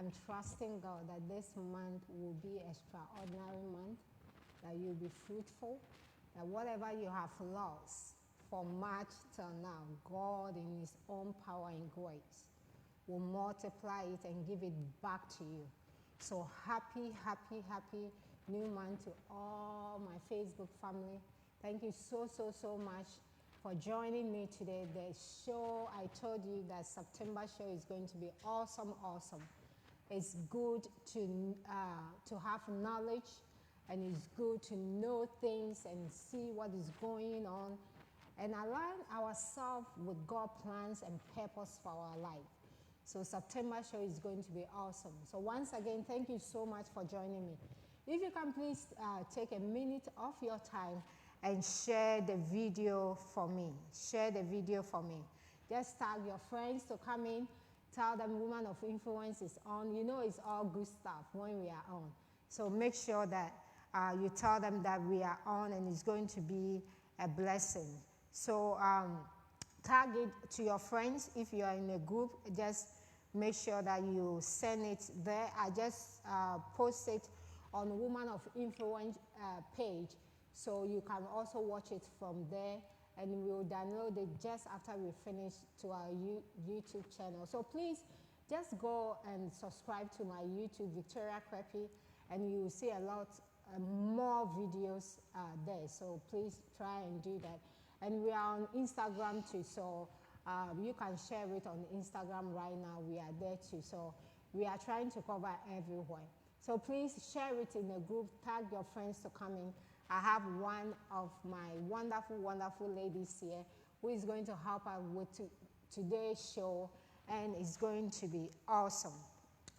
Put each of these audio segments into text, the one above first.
I'm trusting God that this month will be extraordinary month, that you'll be fruitful, that whatever you have lost from March till now, God in his own power and grace will multiply it and give it back to you. So happy, happy, happy new month to all my Facebook family. Thank you so, so, so much for joining me today. The show, I told you that September show is going to be awesome, awesome. It's good to have knowledge, and it's good to know things and see what is going on and align ourselves with God's plans and purpose for our life. So September show is going to be awesome. So once again, thank you so much for joining me. If you can please take a minute of your time and share the video for me. Share the video for me. Just tag your friends to come in. Tell them Woman of Influence is on. You know it's all good stuff when we are on. So make sure that you tell them that we are on and it's going to be a blessing. So tag it to your friends. If you are in a group, just make sure that you send it there. I just post it on Woman of Influence page, so you can also watch it from there, and we'll download it just after we finish to our YouTube channel. So please just go and subscribe to my YouTube, Victoria Krepi, and you will see a lot more videos there. So please try and do that. And we are on Instagram too, so you can share it on Instagram right now. We are there too, so we are trying to cover everywhere. So please share it in the group, tag your friends to come in. I have one of my wonderful, wonderful ladies here who is going to help us with today's show, and it's going to be awesome.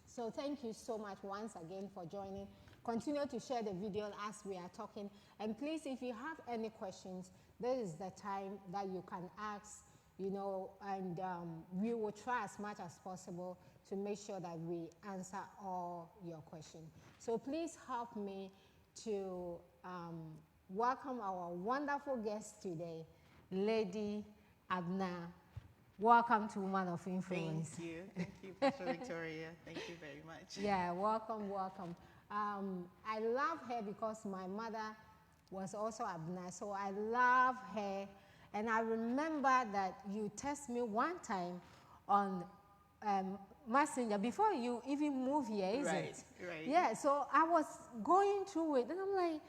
So thank you so much once again for joining. Continue to share the video as we are talking. And please, if you have any questions, this is the time that you can ask, you know, and we will try as much as possible to make sure that we answer all your questions. So please help me to welcome our wonderful guest today, Lady Abna. Welcome to Woman of Influence. Thank you, Pastor Victoria. Thank you very much. Yeah, welcome, welcome. I love her because my mother was also Abna, so I love her. And I remember that you text me one time on Messenger before you even move here, isn't it? Right. Yeah, so I was going through it, and I'm like,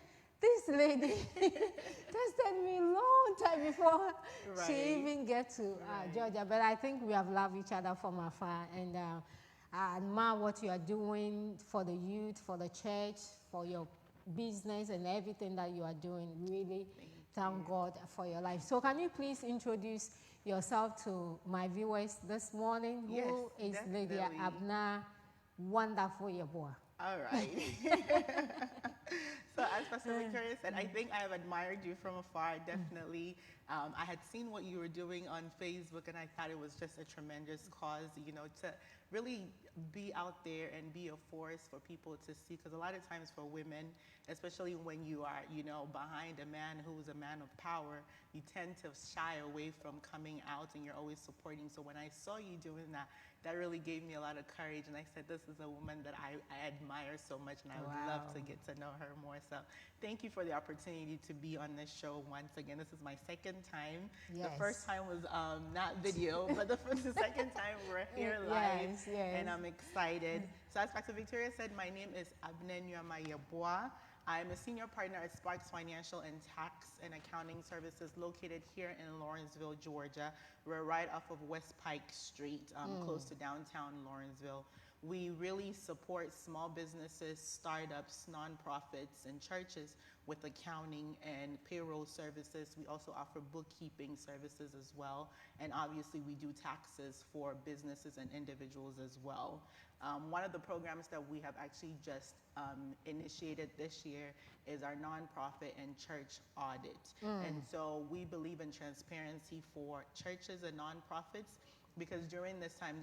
this lady tested me a long time before she even get to Georgia. But I think we have loved each other from afar, and I admire what you are doing for the youth, for the church, for your business and everything that you are doing. Really thank God for your life. So can you please introduce yourself to my viewers this morning? Yes, Who is definitely. Lady Abna? Wonderful Yeboah. All right. So as Pastor Victoria said, I think I have admired you from afar, definitely. I had seen what you were doing on Facebook, and I thought it was just a tremendous cause, you know, to really be out there and be a force for people to see. Because a lot of times for women, especially when you are, you know, behind a man who is a man of power, you tend to shy away from coming out, and you're always supporting. So when I saw you doing that, that really gave me a lot of courage, and I said, this is a woman that I admire so much, and I would love to get to know her more. So thank you for the opportunity to be on this show once again. This is my second time. Yes. The first time was not video, but the second time we're here live, and I'm excited. So as Pastor Victoria said, my name is Abna Nyama Yeboah. I'm a senior partner at Sparks Financial and Tax and Accounting Services located here in Lawrenceville, Georgia. We're right off of West Pike Street, close to downtown Lawrenceville. We really support small businesses, startups, nonprofits, and churches with accounting and payroll services. We also offer bookkeeping services as well. And obviously, we do taxes for businesses and individuals as well. One of the programs that we have actually just initiated this year is our nonprofit and church audit. And so we believe in transparency for churches and nonprofits, because during this time,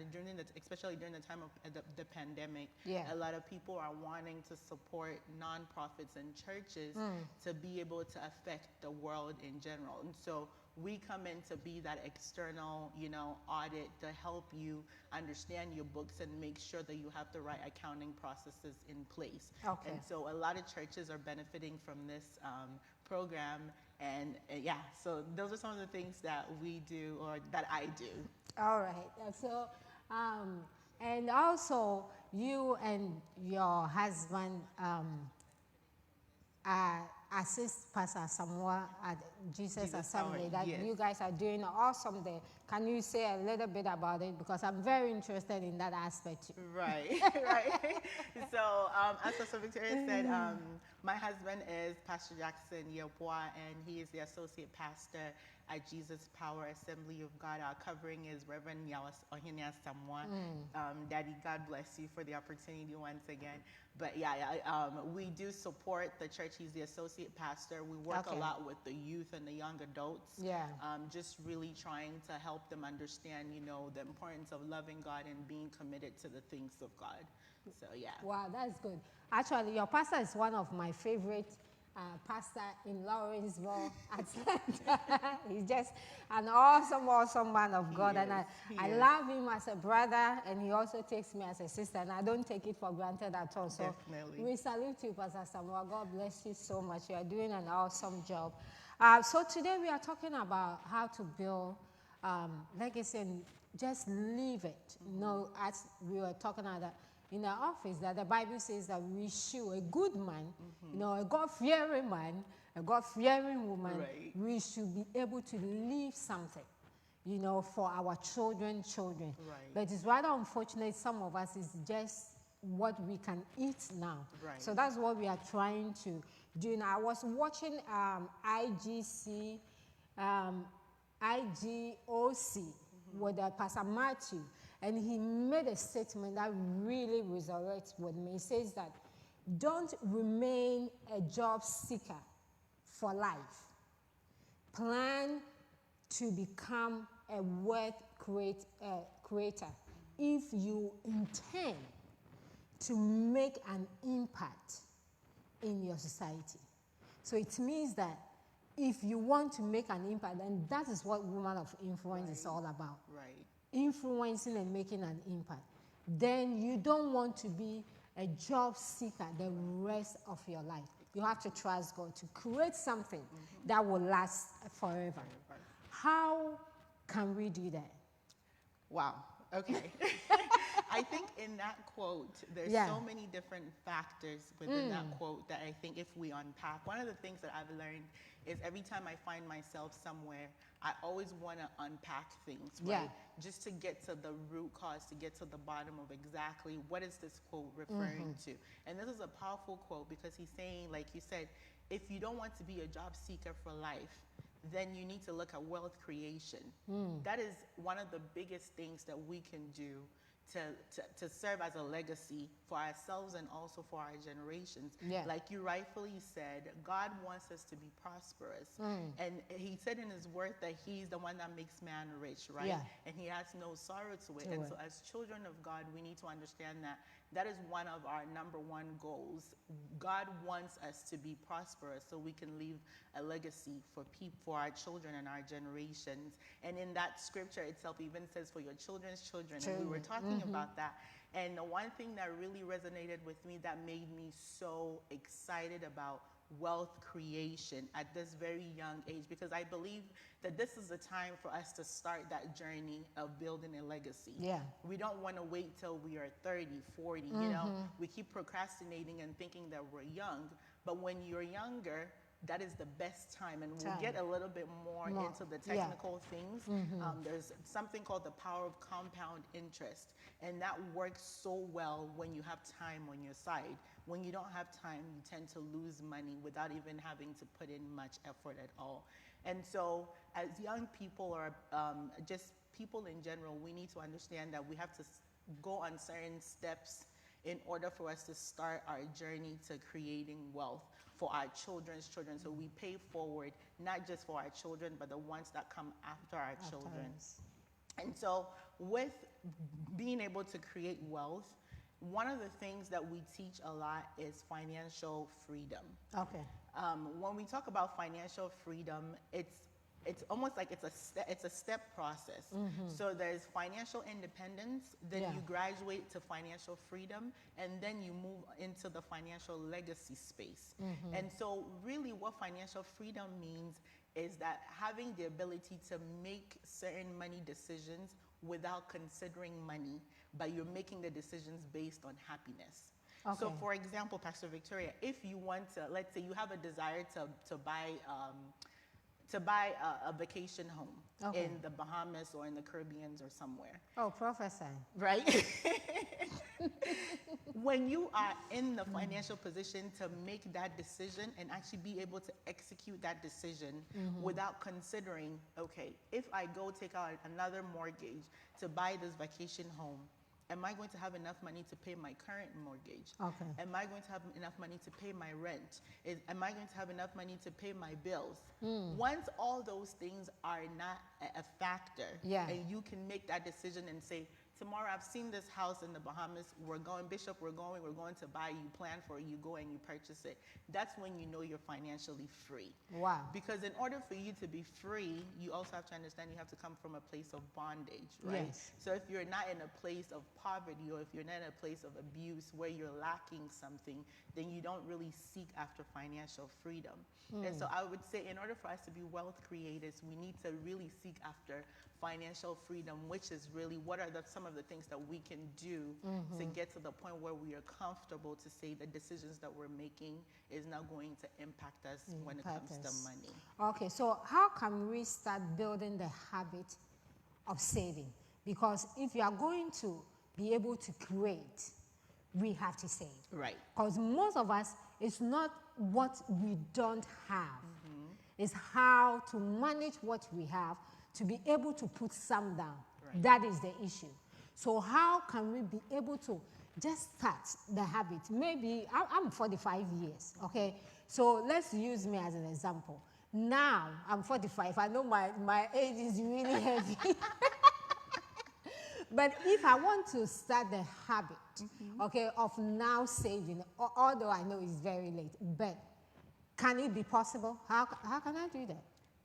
especially during the time of the pandemic, a lot of people are wanting to support nonprofits and churches to be able to affect the world in general. And so we come in to be that external, audit to help you understand your books and make sure that you have the right accounting processes in place. Okay. And so a lot of churches are benefiting from this program. And yeah, so those are some of the things that we do, or that I do. All right. So, and also you and your husband assist Pastor Samoa at Jesus Assembly. That yes. You guys are doing awesome there. Can you say a little bit about it? Because I'm very interested in that aspect. Right, right. So, as Pastor Victoria said, my husband is Pastor Jackson Yeboah, and he is the associate pastor at Jesus Power Assembly of God. Our covering is Reverend Yawas Ohinia Samoa. Daddy, God bless you for the opportunity once again. But yeah, we do support the church. He's the associate pastor. We work a lot with the youth and the young adults. Yeah. Just really trying to help them understand, the importance of loving God and being committed to the things of God. So yeah. Wow, that's good. Actually, your pastor is one of my favorite pastor in Lawrenceville, Atlanta. He's just an awesome man of God. And I love him as a brother, and he also takes me as a sister, and I don't take it for granted at all. So definitely. We salute you, Pastor Samoa. God bless you so much. You are doing an awesome job. So today we are talking about how to build legacy and just leave it. As we were talking about in our office, that the Bible says that we should, a good man, a God-fearing man, a God-fearing woman, we should be able to leave something, for our children. Right. But it's rather unfortunate, some of us, is just what we can eat now. Right. So that's what we are trying to do now. I was watching IGOC with Pastor Matthew, and he made a statement that really resonates with me. He says that don't remain a job seeker for life. Plan to become a wealth creator if you intend to make an impact in your society. So it means that if you want to make an impact, and that is what Woman of Influence is all about. Right. Influencing and making an impact. Then you don't want to be a job seeker the rest of your life. You have to trust God to create something that will last forever. How can we do that? Wow. Okay. I think in that quote, there's so many different factors within that quote that I think if we unpack, one of the things that I've learned is every time I find myself somewhere, I always want to unpack things, right? Yeah. Just to get to the root cause, to get to the bottom of exactly what is this quote referring to. And this is a powerful quote because he's saying, like you said, if you don't want to be a job seeker for life, then you need to look at wealth creation. That is one of the biggest things that we can do to serve as a legacy for ourselves and also for our generations. Yeah. Like you rightfully said, God wants us to be prosperous. And he said in his word that he's the one that makes man rich, right? Yeah. And he has no sorrow to it. And so as children of God, we need to understand that that is one of our number one goals. God wants us to be prosperous so we can leave a legacy for our children and our generations. And in that scripture itself even says for your children's children. And we were talking about that. And the one thing that really resonated with me that made me so excited about wealth creation at this very young age, because I believe that this is the time for us to start that journey of building a legacy. Yeah. We don't want to wait till we are 30, 40, we keep procrastinating and thinking that we're young, but when you're younger, that is the best time. And we'll get a little bit more into the technical things. There's something called the power of compound interest. And that works so well when you have time on your side. When you don't have time, you tend to lose money without even having to put in much effort at all. And so as young people or just people in general, we need to understand that we have to go on certain steps in order for us to start our journey to creating wealth for our children's children. So we pay forward, not just for our children, but the ones that come after our children. And so with being able to create wealth, one of the things that we teach a lot is financial freedom. Okay. When we talk about financial freedom, it's almost like it's a step process. So there's financial independence, then you graduate to financial freedom, and then you move into the financial legacy space. And so really what financial freedom means is that having the ability to make certain money decisions without considering money, but you're making the decisions based on happiness. Okay. So for example, Pastor Victoria, if you want to, let's say you have a desire to buy a vacation home in the Bahamas or in the Caribbean or somewhere. Oh, prophesy. Right? When you are in the financial position to make that decision and actually be able to execute that decision without considering, okay, if I go take out another mortgage to buy this vacation home, am I going to have enough money to pay my current mortgage? Okay. Am I going to have enough money to pay my rent? Am I going to have enough money to pay my bills? Once all those things are not a factor, and you can make that decision and say, tomorrow I've seen this house in the Bahamas, we're going, Bishop, we're going to buy, you plan for it, you go and you purchase it. That's when you know you're financially free. Wow. Because in order for you to be free, you also have to understand you have to come from a place of bondage, right? Yes. So if you're not in a place of poverty, or if you're not in a place of abuse where you're lacking something, then you don't really seek after financial freedom. And so I would say in order for us to be wealth creators, we need to really seek after financial freedom, which is really what are some of the things that we can do to get to the point where we are comfortable to say the decisions that we're making is not going to impact us when it comes to money. Okay, so how can we start building the habit of saving? Because if you are going to be able to create, we have to save. Right. Because most of us, it's not what we don't have. It's how to manage what we have to be able to put some down. Right. That is the issue. So how can we be able to just start the habit? Maybe, I'm 45 years, okay? So let's use me as an example. Now, I'm 45. I know my age is really heavy. But if I want to start the habit, okay, of now saving, although I know it's very late, but can it be possible? How can I do that?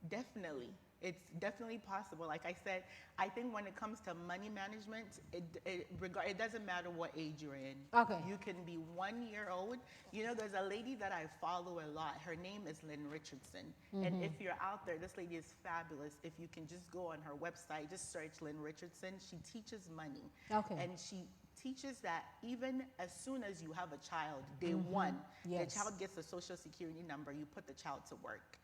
Definitely. It's definitely possible. Like I said, I think when it comes to money management, it doesn't matter what age you're in. Okay. You can be 1 year old. You know, there's a lady that I follow a lot. Her name is Lynn Richardson. And if you're out there, this lady is fabulous. If you can just go on her website, just search Lynn Richardson. She teaches money. Okay. And she teaches that even as soon as you have a child, day one, the child gets a social security number, you put the child to work.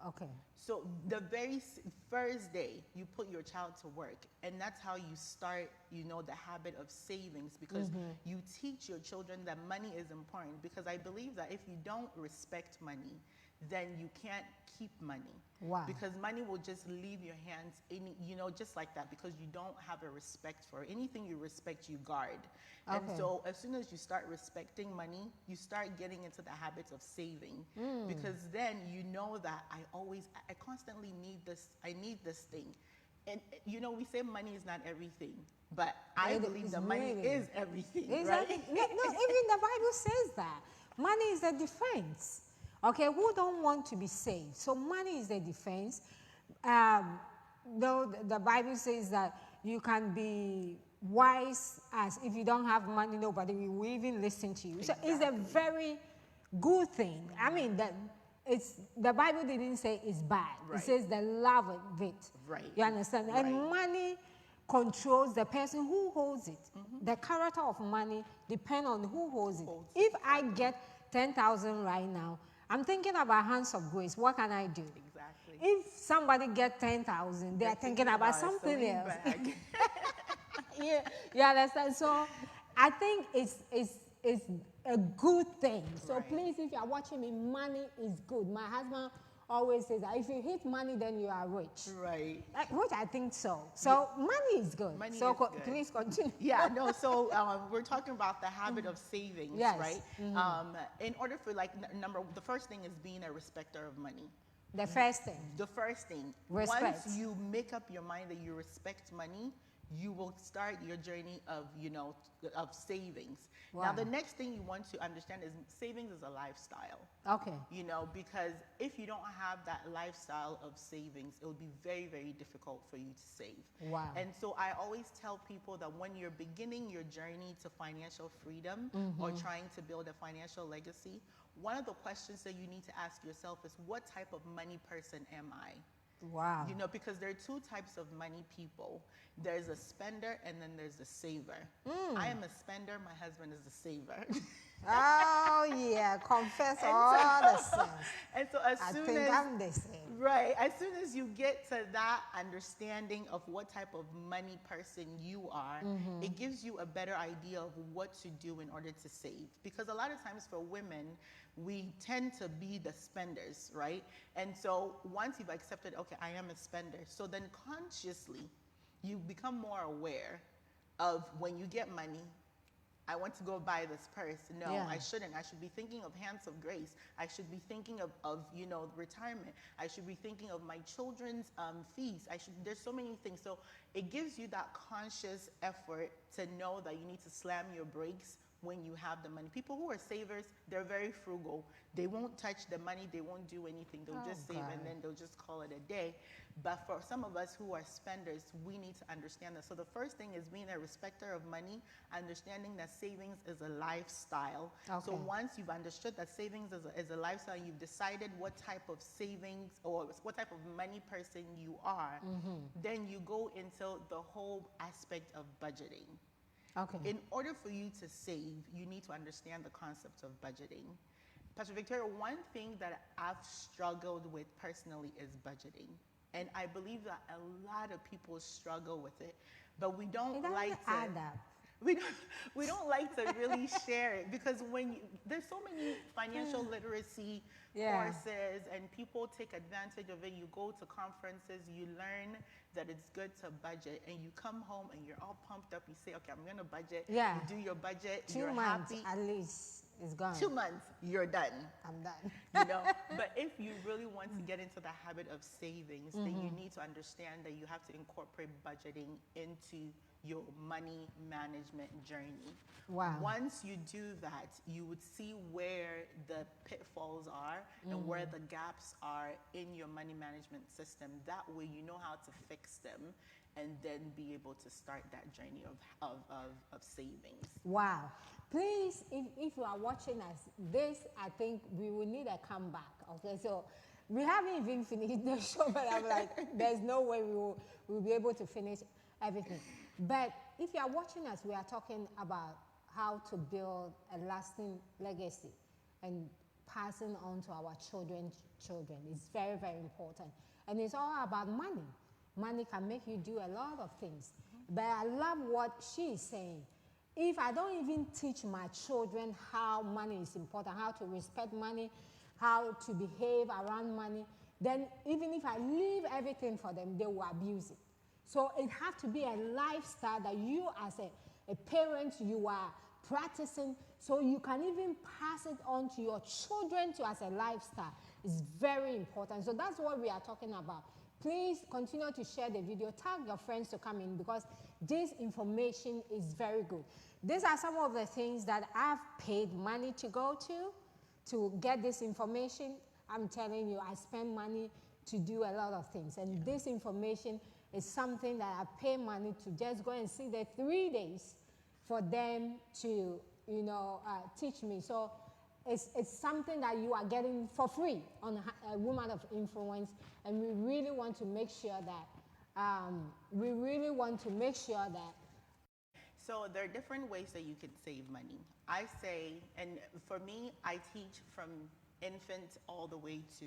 Okay. So the very first day you put your child to work, and that's how you start, you know, the habit of savings, because you teach your children that money is important. Because I believe that if you don't respect money, then you can't keep money. Wow. Because money will just leave your hands, just like that, because you don't have a respect for it. Anything you respect, you guard. Okay. And so as soon as you start respecting money, you start getting into the habits of saving. Because then you know that I constantly need this, I need this thing. And, you know, we say money is not everything, but I believe that money is everything, right? No, even the Bible says that. Money is the defense. Okay, who don't want to be saved? So money is the defense. Though the Bible says that you can be wise as if you don't have money, nobody will even listen to you. Exactly. So it's a very good thing. I mean, the Bible didn't say it's bad. Right. It says the love of it. Right. You understand? Right. And money controls the person who holds it. The character of money depends on who holds it. If I get 10,000 right now, I'm thinking about hands of grace. What can I do? Exactly. If somebody gets 10,000, they are thinking about something else. Yeah, you understand? So I think it's a good thing. So right. Please, if you are watching me, money is good. My husband always says that if you hit money, then you are rich. Right. Which I think so. So money is good. Money so is good. Please continue. Yeah, no, so we're talking about the habit of savings, yes. Right? In order for, the first thing is being a respecter of money. The first thing. The first thing. Respect. Once you make up your mind that you respect money, you will start your journey of, of savings. Wow. Now, the next thing you want to understand is savings is a lifestyle. Okay. Because if you don't have that lifestyle of savings, it will be very, very difficult for you to save. Wow. And so I always tell people that when you're beginning your journey to financial freedom or trying to build a financial legacy, one of the questions that you need to ask yourself is, what type of money person am I? Wow. Because there are two types of money people. There's a spender and then there's a saver. I am a spender, my husband is a saver. Oh, yeah, confess all the sins. And so I'm the same. Right, as soon as you get to that understanding of what type of money person you are, it gives you a better idea of what to do in order to save. Because a lot of times for women, we tend to be the spenders, right? And so once you've accepted, okay, I am a spender, so then consciously, you become more aware of when you get money, I want to go buy this purse. No, Yeah. I shouldn't. I should be thinking of hands of grace. I should be thinking of retirement. I should be thinking of my children's fees. There's so many things. So it gives you that conscious effort to know that you need to slam your brakes when you have the money. People who are savers, they're very frugal. They won't touch the money. They won't do anything. They'll just save and then they'll just call it a day. But for some of us who are spenders, we need to understand that. So the first thing is being a respecter of money, understanding that savings is a lifestyle. Okay. So once you've understood that savings is a lifestyle, you've decided what type of savings or what type of money person you are, then you go into the whole aspect of budgeting. Okay. In order for you to save, you need to understand the concept of budgeting. Pastor Victoria, one thing that I've struggled with personally is budgeting. And I believe that a lot of people struggle with it, but we don't like to add up. We don't like to really share it, because there's so many financial literacy courses and people take advantage of it. You go to conferences, you learn that it's good to budget, and you come home and you're all pumped up. You say, okay, I'm going to budget. Yeah. You do your budget. 2 you're months happy. at least is gone. 2 months, you're done. I'm done. But if you really want to get into the habit of savings, then you need to understand that you have to incorporate budgeting into your money management journey. Wow. Once you do that, you would see where the pitfalls are and where the gaps are in your money management system. That way you know how to fix them and then be able to start that journey of savings. Wow. Please, if you are watching us, I think we will need a comeback. Okay, so we haven't even finished the show, but I'm like, there's no way we'll be able to finish everything. But if you are watching us, we are talking about how to build a lasting legacy and passing on to our children. It's very, very important. And it's all about money. Money can make you do a lot of things. But I love what she is saying. If I don't even teach my children how money is important, how to respect money, how to behave around money, then even if I leave everything for them, they will abuse it. So it has to be a lifestyle that you as a parent, you are practicing, so you can even pass it on to your children as a lifestyle. It's very important. So that's what we are talking about. Please continue to share the video. Tag your friends to come in, because this information is very good. These are some of the things that I've paid money to go to get this information. I'm telling you, I spend money to do a lot of things. And this information is something that I pay money to just go and see the 3 days for them to, teach me. So it's something that you are getting for free on a Woman of Influence. And we really want to make sure that, So there are different ways that you can save money. I say, and for me, I teach from infants all the way to,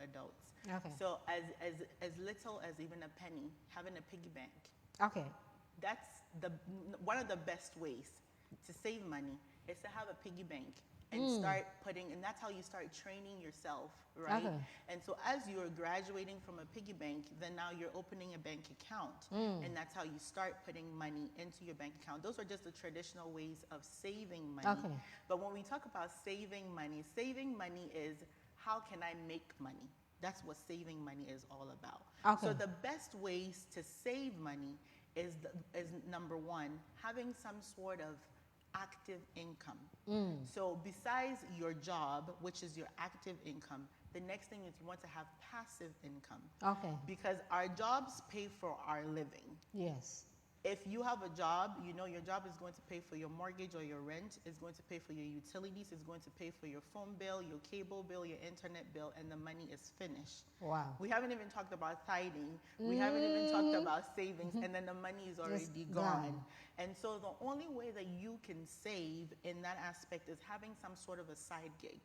adults. Okay. So as little as even a penny, having a piggy bank. Okay. That's one of the best ways to save money is to have a piggy bank and start putting, and that's how you start training yourself, right? Okay. And so as you're graduating from a piggy bank, then now you're opening a bank account, and that's how you start putting money into your bank account. Those are just the traditional ways of saving money. Okay. But when we talk about saving money is how can I make money? That's what saving money is all about. Okay. So the best ways to save money is number one, having some sort of active income. So besides your job, which is your active income, the next thing is you want to have passive income. Okay. Because our jobs pay for our living. Yes. If you have a job, you know your job is going to pay for your mortgage or your rent, it's going to pay for your utilities, it's going to pay for your phone bill, your cable bill, your internet bill, and the money is finished. Wow. We haven't even talked about tithing. We haven't even talked about savings, and then the money is already gone. And so the only way that you can save in that aspect is having some sort of a side gig.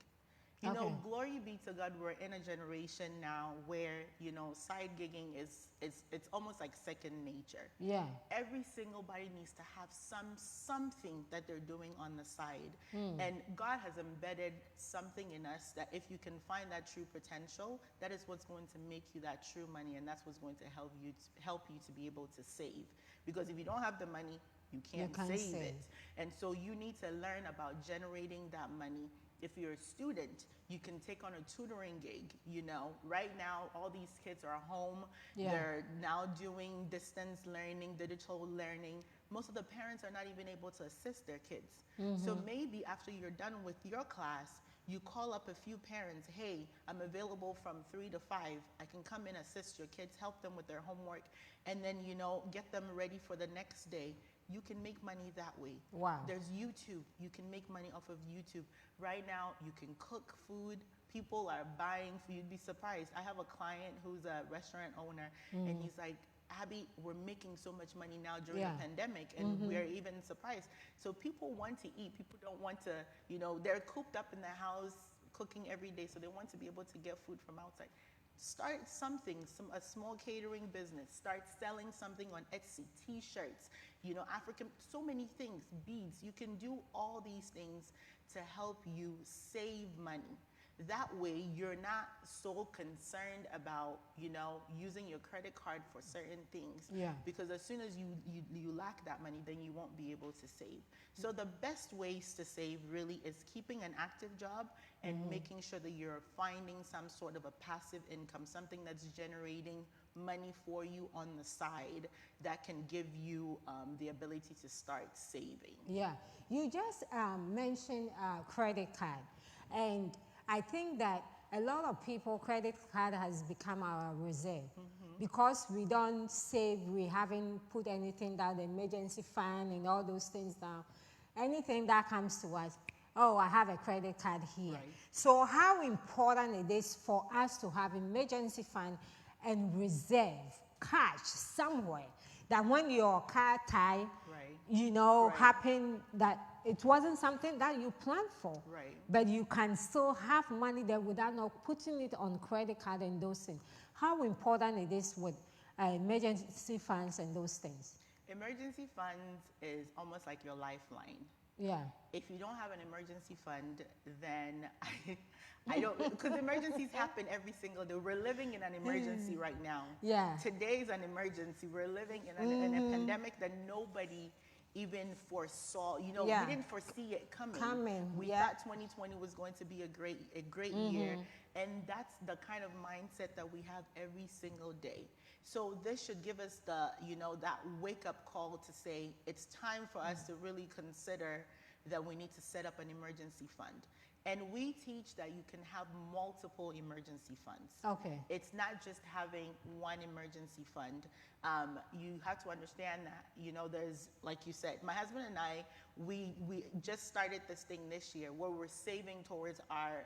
You know, glory be to God, we're in a generation now where, you know, side gigging it's almost like second nature. Yeah. Every single body needs to have something that they're doing on the side. And God has embedded something in us that if you can find that true potential, that is what's going to make you that true money, and that's what's going to help you to be able to save. Because if you don't have the money, you can't save it. And so you need to learn about generating that money. If you're a student, you can take on a tutoring gig. You know, right now, all these kids are home. Yeah. They're now doing distance learning, digital learning. Most of the parents are not even able to assist their kids. So maybe after you're done with your class, you call up a few parents, hey, I'm available from 3 to 5. I can come in, assist your kids, help them with their homework, and then, you know, get them ready for the next day. You can make money that way. Wow. There's YouTube. You can make money off of YouTube. Right now, you can cook food. People are buying food. You'd be surprised. I have a client who's a restaurant owner, and he's like, Abby, we're making so much money now during the pandemic, and we're even surprised. So people want to eat. People don't want to, you know, they're cooped up in the house cooking every day, so they want to be able to get food from outside. Start something, a small catering business. Start selling something on Etsy, T-shirts, you know, African, so many things, beads. You can do all these things to help you save money. That way, you're not so concerned about, you know, using your credit card for certain things. Yeah. Because as soon as you lack that money, then you won't be able to save. So the best ways to save really is keeping an active job and making sure that you're finding some sort of a passive income, something that's generating money for you on the side that can give you the ability to start saving. Yeah. You just mentioned credit card, and I think that a lot of people, credit card has become our reserve. Because we don't save, we haven't put anything down, the emergency fund and all those things down. Anything that comes to us, oh, I have a credit card here. Right. So how important it is for us to have emergency fund and reserve cash somewhere, that when your car tie, you know, happen, that it wasn't something that you planned for. Right. But you can still have money there without not putting it on credit card and those things. How important it is with emergency funds and those things. Emergency funds is almost like your lifeline. Yeah. If you don't have an emergency fund, then I don't, because emergencies happen every single day. We're living in an emergency right now. Yeah. Today's an emergency. We're living in a pandemic that nobody even foresaw. You know, we didn't foresee it coming. We thought 2020 was going to be a great year, and that's the kind of mindset that we have every single day. So this should give us the, you know, that wake-up call to say it's time for us to really consider that we need to set up an emergency fund. And we teach that you can have multiple emergency funds. Okay. It's not just having one emergency fund. You have to understand that, you know, there's, like you said, my husband and I, we just started this thing this year where we're saving towards our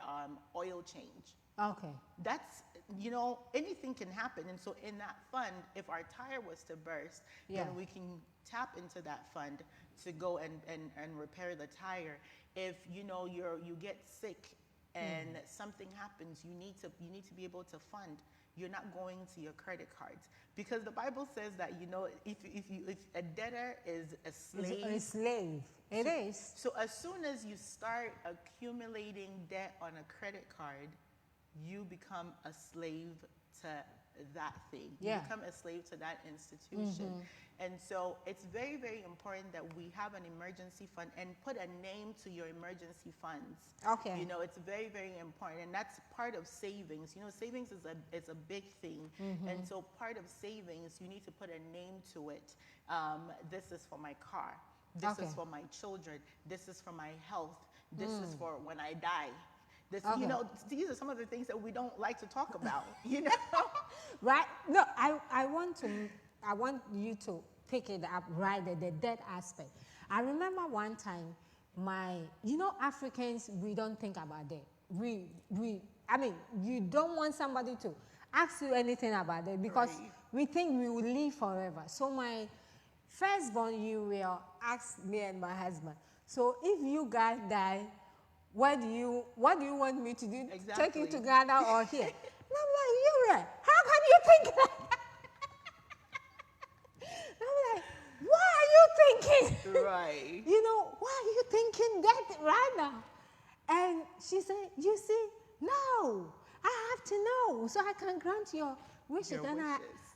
oil change. Okay. That's, you know, anything can happen. And so in that fund, if our tire was to burst, then we can tap into that fund to go and repair the tire. If, you know, you get sick and something happens, you need to be able to fund. You're not going to your credit cards, because the Bible says that, you know, if a debtor is a slave. It's a slave. It is. So as soon as you start accumulating debt on a credit card, you become a slave to that thing. You become a slave to that institution. And so it's very, very important that we have an emergency fund and put a name to your emergency funds. Okay. You know, it's very, very important. And that's part of savings. You know, savings is a big thing. And so part of savings, you need to put a name to it. This is for my car. This is for my children. This is for my health. This is for when I die. This, you know, these are some of the things that we don't like to talk about, you know? Right? No, I want you to pick it up right at the debt aspect. I remember one time you know, Africans, we don't think about that. I mean, you don't want somebody to ask you anything about that because we think we will live forever. So my firstborn, you will ask me and my husband, so if you guys die, what do you want me to do? Exactly. Take you to Ghana or here? And I'm like, you're right. How can you think that? I'm like, what are you thinking? Right. You know, why are you thinking that right now? And she said, you see, no, I have to know so I can grant your wishes. And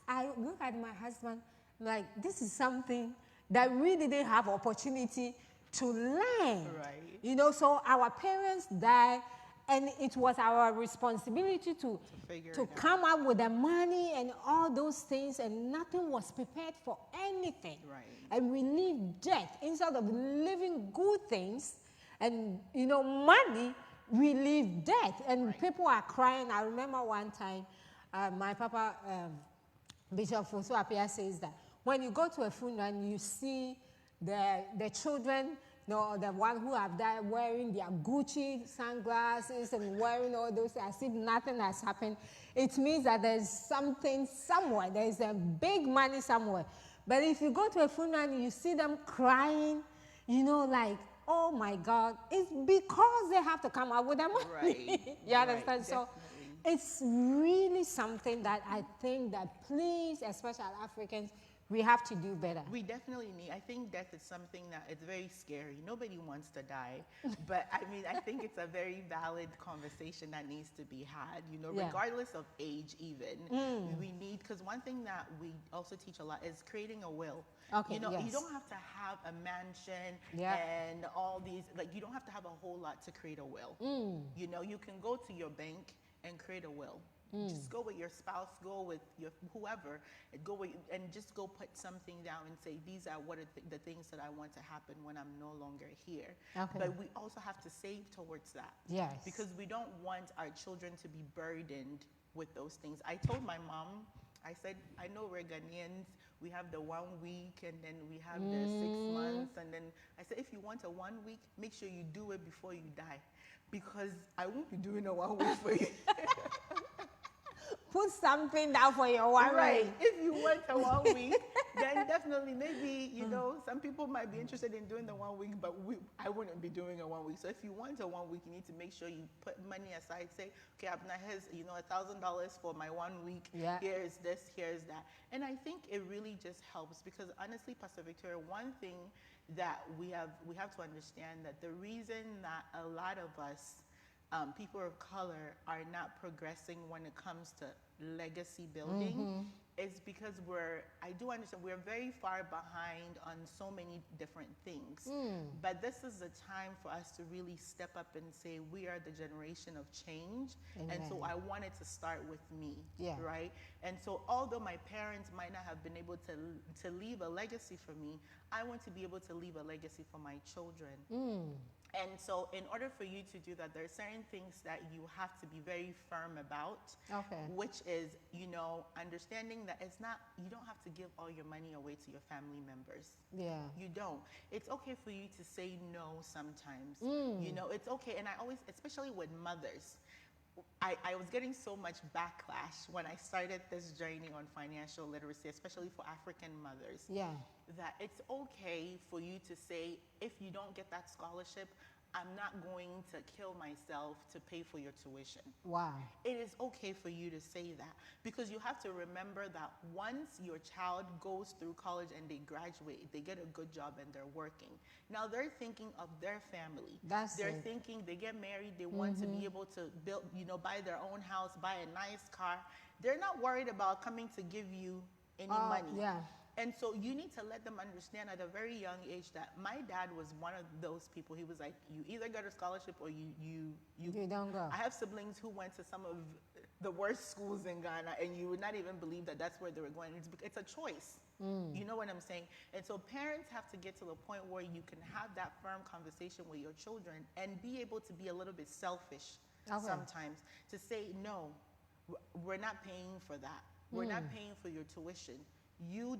I look at my husband like, this is something that we didn't have opportunity to learn. Right. You know, so our parents died, and it was our responsibility to come up with the money and all those things, and nothing was prepared for anything. Right. And we live debt instead of living good things. And, you know, money, we live debt. And people are crying. I remember one time, my papa, Bishop Fosu Apia, says that when you go to a funeral and you see the children, you know, the one who have died wearing their Gucci sunglasses and wearing all those, as if nothing has happened, it means that there's something somewhere. There's a big money somewhere. But if you go to a funeral and you see them crying, you know, like, oh my God, it's because they have to come up with the money. Right. You understand? So it's really something that I think that please, especially Africans, we have to do better. We definitely need. I think death is something that it's very scary. Nobody wants to die. But I mean, I think it's a very valid conversation that needs to be had, you know, regardless of age even. We need, because one thing that we also teach a lot is creating a will. Okay, you know, you don't have to have a mansion and all these, like you don't have to have a whole lot to create a will. You know, you can go to your bank and create a will. Just go with your spouse, go with your whoever, and just go put something down and say, these are what are the things that I want to happen when I'm no longer here. Okay. But we also have to save towards that. Yes. Because we don't want our children to be burdened with those things. I told my mom, I said, I know we're Ghanaians, we have the 1 week and then we have the 6 months. And then I said, if you want a 1 week, make sure you do it before you die. Because I won't be doing a 1 week for you. Put something down for your 1 week. Right. If you want a 1 week, then definitely maybe, you know, some people might be interested in doing the 1 week, but I wouldn't be doing a 1 week. So if you want a 1 week, you need to make sure you put money aside. Say, okay, Abna has, you know, $1,000 for my 1 week. Yeah. Here's this, here's that. And I think it really just helps because honestly, Pastor Victoria, one thing that we have to understand that the reason that a lot of us people of color are not progressing when it comes to legacy building is because I do understand we're very far behind on so many different things. But this is the time for us to really step up and say we are the generation of change. Amen. And so I wanted to start with me, right? And so although my parents might not have been able to leave a legacy for me, I want to be able to leave a legacy for my children. And so in order for you to do that, there are certain things that you have to be very firm about, which is, you know, understanding that it's not, you don't have to give all your money away to your family members. Yeah. You don't. It's okay for you to say no sometimes. You know, it's okay. And I always, especially with mothers, I was getting so much backlash when I started this journey on financial literacy, especially for African mothers. Yeah. That it's okay for you to say, if you don't get that scholarship, I'm not going to kill myself to pay for your tuition. Wow. It is okay for you to say that, because you have to remember that once your child goes through college and they graduate, they get a good job and they're working. Now they're thinking of their family. They're thinking, they get married, they want to be able to build, buy their own house, buy a nice car. They're not worried about coming to give you any money. Yeah. And so you need to let them understand at a very young age that my dad was one of those people. He was like, you either get a scholarship or you don't go. I have siblings who went to some of the worst schools in Ghana, and you would not even believe that that's where they were going. It's a choice. You know what I'm saying? And so parents have to get to the point where you can have that firm conversation with your children and be able to be a little bit selfish sometimes, to say, no, we're not paying for that. We're not paying for your tuition. You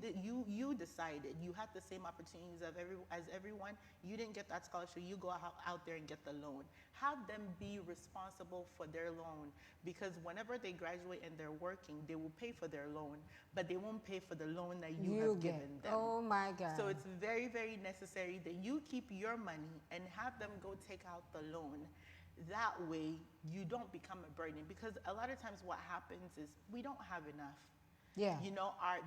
decided. You had the same opportunities as everyone. You didn't get that scholarship. You go out there and get the loan. Have them be responsible for their loan, because whenever they graduate and they're working, they will pay for their loan, but they won't pay for the loan that you have given them. Oh my God. So it's very, very necessary that you keep your money and have them go take out the loan. That way you don't become a burden, because a lot of times what happens is we don't have enough. Yeah.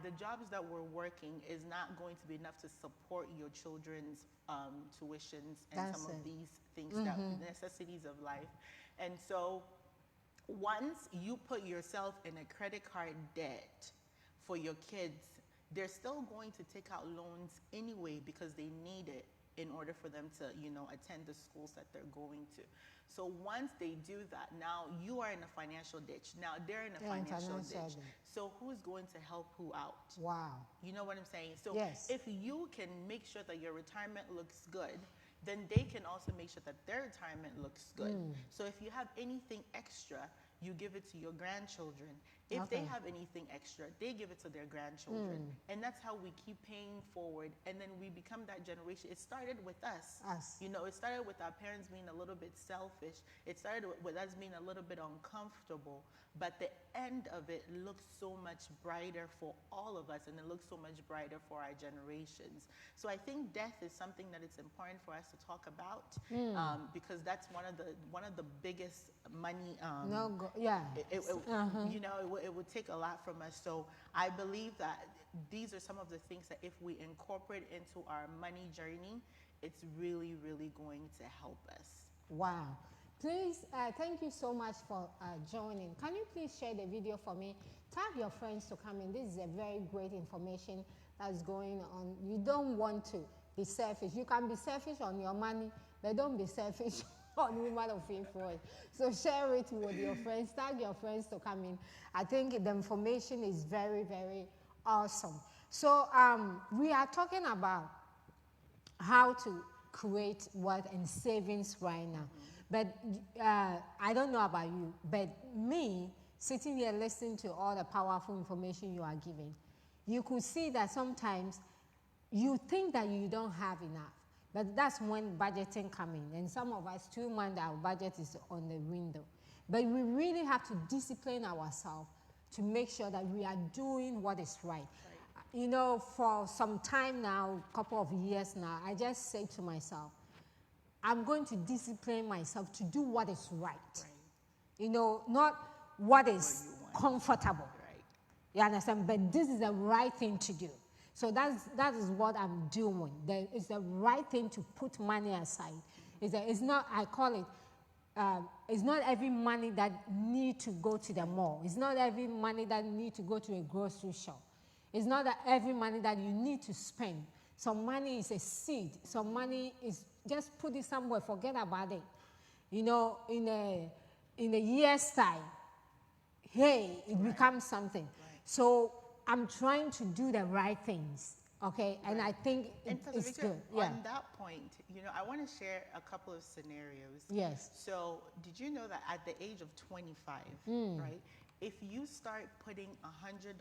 The jobs that we're working is not going to be enough to support your children's tuitions and some of these things, that necessities of life. And so once you put yourself in a credit card debt for your kids, they're still going to take out loans anyway, because they need it in order for them to, attend the schools that they're going to. So once they do that, now you are in a financial ditch. Now they're in a financial ditch. So who's going to help who out? Wow. You know what I'm saying? So yes. If you can make sure that your retirement looks good, then they can also make sure that their retirement looks good. So if you have anything extra, you give it to your grandchildren. If they have anything extra, they give it to their grandchildren. And that's how we keep paying forward. And then we become that generation. It started with us. It started with our parents being a little bit selfish. It started with us being a little bit uncomfortable. But the end of it looks so much brighter for all of us, and it looks so much brighter for our generations. So I think death is something that it's important for us to talk about, because that's one of the biggest money. It would take a lot from us. So I believe that these are some of the things that if we incorporate into our money journey, it's really, really going to help us. Wow. Please, thank you so much for joining. Can you please share the video for me? Tag your friends to come in. This is a very great information that's going on. You don't want to be selfish. You can be selfish on your money, but don't be selfish on Women of Influence. So share it with your friends. Tag your friends to come in. I think the information is very, very awesome. So we are talking about how to create wealth and savings right now. But I don't know about you, but me, sitting here listening to all the powerful information you are giving, you could see that sometimes you think that you don't have enough. But that's when budgeting comes in. And some of us, 2 months, our budget is on the window. But we really have to discipline ourselves to make sure that we are doing what is right. For some time now, a couple of years now, I just say to myself, I'm going to discipline myself to do what is right. Not what is comfortable. Right. You understand? But this is the right thing to do. So that is what I'm doing. It's the right thing to put money aside. It's not, I call it, it's not every money that need to go to the mall. It's not every money that need to go to a grocery shop. It's not that every money that you need to spend. Some money is a seed. Some money is just put it somewhere, forget about it. In a year's time, hey, it becomes something. Right. So I'm trying to do the right things, okay? And I think it's good. On that point, I want to share a couple of scenarios. Yes. So did you know that at the age of 25, right, if you start putting $100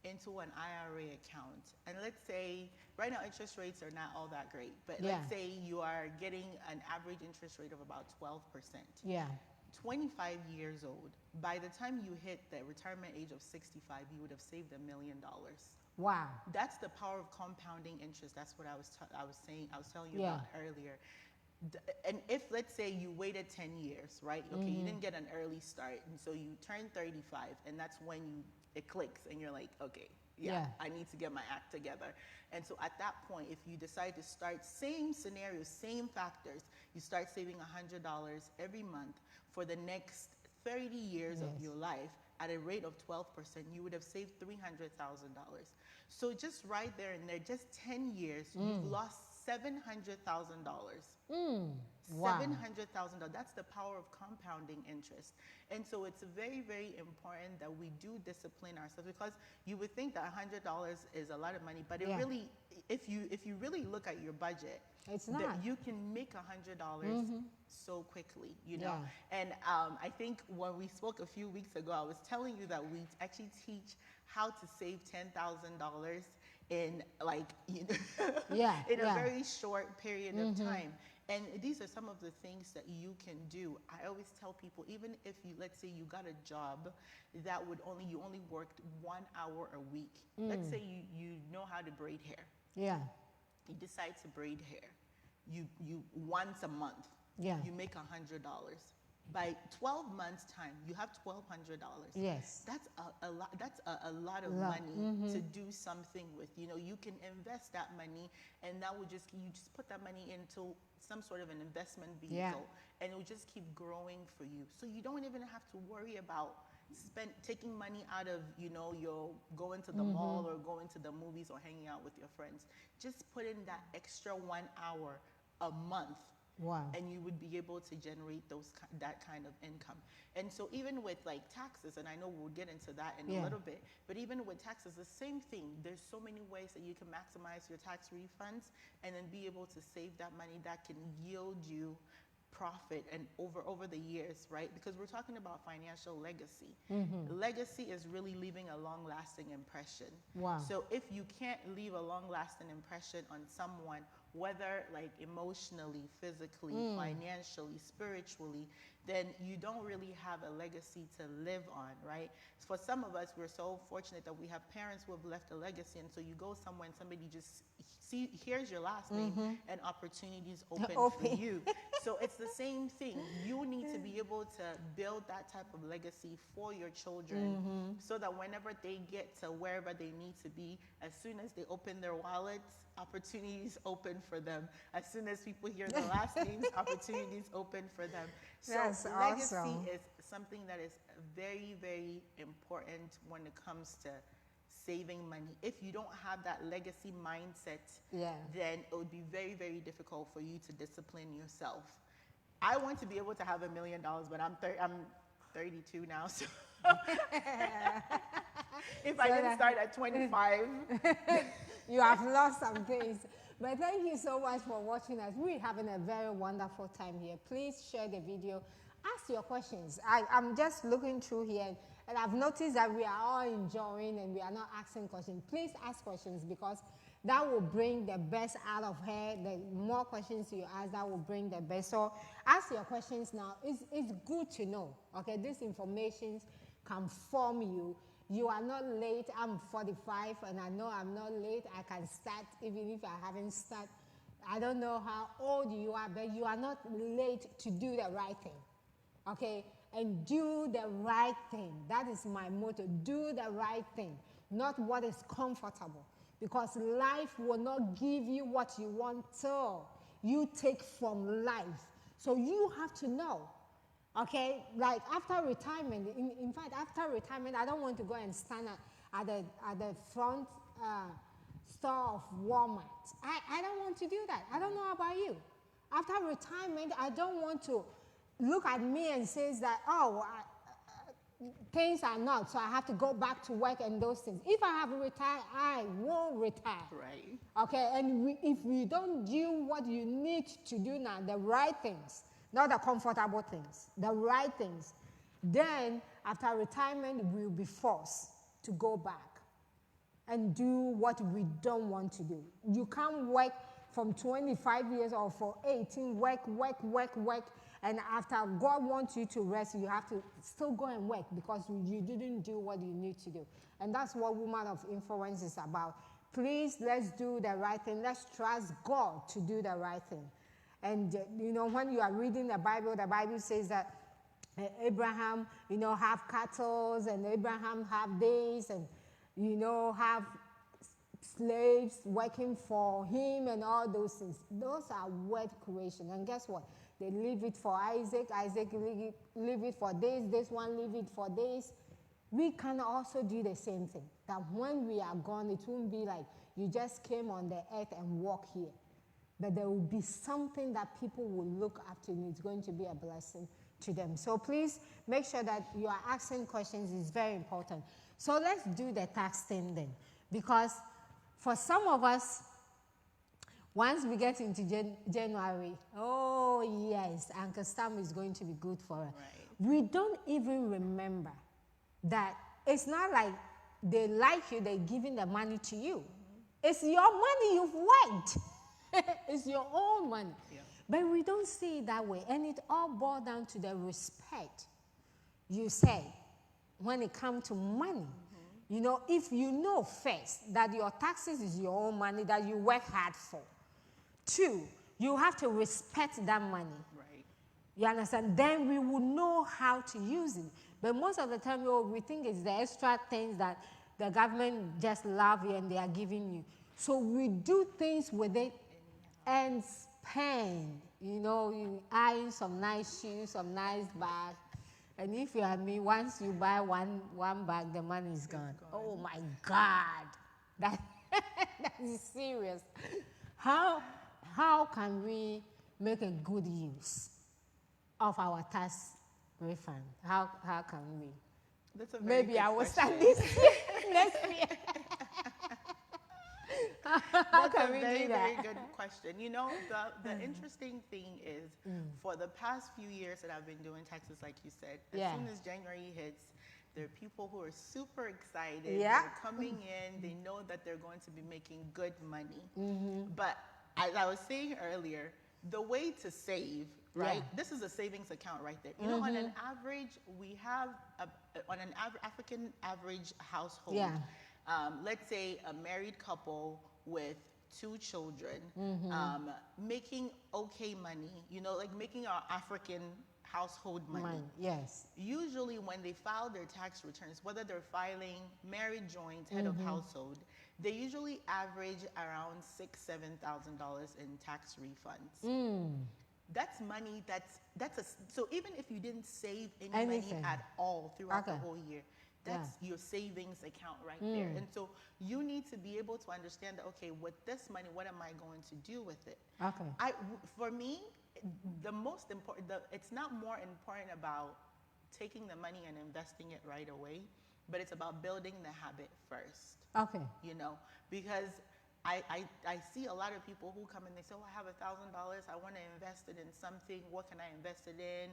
into an IRA account, and let's say right now interest rates are not all that great, but let's say you are getting an average interest rate of about 12%. Yeah. 25 years old, by the time you hit the retirement age of 65, you would have saved $1 million. Wow. That's the power of compounding interest. That's what I was telling you about earlier. And if, let's say, you waited 10 years, right? Okay, you didn't get an early start, and so you turn 35, and that's when it clicks, and you're like, okay, yeah, I need to get my act together. And so at that point, if you decide to start, same scenario, same factors, you start saving $100 every month for the next 30 years of your life at a rate of 12%, you would have saved $300,000. So just right there and there, just 10 years, you've lost $700,000. Wow. $700,000. That's the power of compounding interest. And so it's very, very important that we do discipline ourselves, because you would think that $100 is a lot of money, but it really, if you really look at your budget, it's not. That you can make $100 so quickly, you know. And I think when we spoke a few weeks ago, I was telling you that we actually teach how to save $10,000 in like in a very short period of time. And these are some of the things that you can do. I always tell people, even if you, let's say you got a job that would you only worked 1 hour a week. Let's say you know how to braid hair. Yeah. You decide to braid hair. You once a month. Yeah. You make $100. By 12 months' time, you have $1,200. Yes. That's a lot. That's a lot of money to do something with. You know, you can invest that money, and that would you just put that money into some sort of an investment vehicle, and it will just keep growing for you. So you don't even have to worry about taking money out of, you know, your going to the mall or going to the movies or hanging out with your friends. Just put in that extra 1 hour a month. Wow. And you would be able to generate that kind of income. And so even with like taxes, and I know we'll get into that in a little bit, but even with taxes, the same thing. There's so many ways that you can maximize your tax refunds and then be able to save that money that can yield you profit and over the years, right? Because we're talking about financial legacy. Legacy is really leaving a long-lasting impression. Wow. So if you can't leave a long-lasting impression on someone, whether like emotionally, physically, financially, spiritually, then you don't really have a legacy to live on, right? For some of us, we're so fortunate that we have parents who have left a legacy, and so you go somewhere and somebody just here's your last name, and opportunities open for you. So it's the same thing. You need to be able to build that type of legacy for your children, so that whenever they get to wherever they need to be, as soon as they open their wallets, opportunities open for them. As soon as people hear the last names, opportunities open for them. So That's legacy awesome. is something that is very, very important when it comes to saving money. If you don't have that legacy mindset, then it would be very, very difficult for you to discipline yourself. I want to be able to have $1 million, but I'm 32 now, so if I didn't start at 25. You have lost some things. But thank you so much for watching us. We're having a very wonderful time here. Please share the video. Ask your questions. I'm just looking through here, and I've noticed that we are all enjoying and we are not asking questions. Please ask questions, because that will bring the best out of her. The more questions you ask, that will bring the best. So ask your questions now. It's good to know, okay? These information can form you. You are not late. I'm 45, and I know I'm not late. I can start even if I haven't started. I don't know how old you are, but you are not late to do the right thing, okay? And do the right thing. That is my motto. Do the right thing, not what is comfortable, because life will not give you what you want till you take from life. So you have to know. Okay, like after retirement, in fact, after retirement, I don't want to go and stand at the front store of Walmart. I don't want to do that. I don't know about you. After retirement, I don't want to look at me and say that, oh, things are not, so I have to go back to work and those things. If I have retired, I will retire. Right. Okay, and if we don't do what you need to do now, the right things, not the comfortable things, the right things, then after retirement, we'll be forced to go back and do what we don't want to do. You can't work from 25 years or for 18, work, and after God wants you to rest, you have to still go and work because you didn't do what you need to do. And that's what Woman of Influence is about. Please, let's do the right thing. Let's trust God to do the right thing. And, when you are reading the Bible says that Abraham, have cattle, and Abraham have days, and, have slaves working for him and all those things. Those are word creation. And guess what? They leave it for Isaac. Isaac leave it for days. This one leave it for days. We can also do the same thing. That when we are gone, it won't be like you just came on the earth and walk here. But there will be something that people will look up to, and it's going to be a blessing to them. So please make sure that you are asking questions. It's very important. So let's do the tax thing then. Because for some of us, once we get into January, oh yes, Uncle Sam is going to be good for us. Right. We don't even remember that it's not like they like you, they're giving the money to you. It's your money, you've worked. It's your own money. Yeah. But we don't see it that way. And it all boils down to the respect you say when it comes to money. If you know first that your taxes is your own money that you work hard for. 2, you have to respect that money. Right. You understand? Then we will know how to use it. But most of the time, we think it's the extra things that the government just love you and they are giving you. So we do things with it and spend. You eyeing some nice shoes, some nice bag. And if you are me, once you buy one bag, the money is gone. Oh my God. That is serious. How can we make a good use of our tax refund? How can we? That's a very Maybe I will question. start this next year. How can we very, do that? very good question. The interesting thing is, for the past few years that I've been doing taxes, like you said, as soon as January hits, there are people who are super excited. Yeah. They're coming in. They know that they're going to be making good money. But as I was saying earlier, the way to save, right? This is a savings account right there. On an average, we have on an African average household. Let's say a married couple with 2 children, making okay money, like making our African household money. Yes. Usually when they file their tax returns, whether they're filing married joint, head of household, they usually average around $6,000-$7,000 in tax refunds. That's money so even if you didn't save any money at all throughout the whole year, that's your savings account right there. And so you need to be able to understand that, okay, with this money, what am I going to do with it? Okay. For me, the most important, it's not more important about taking the money and investing it right away, but it's about building the habit first. Okay. Because I see a lot of people who come and they say, oh, I have $1,000. I want to invest it in something. What can I invest it in?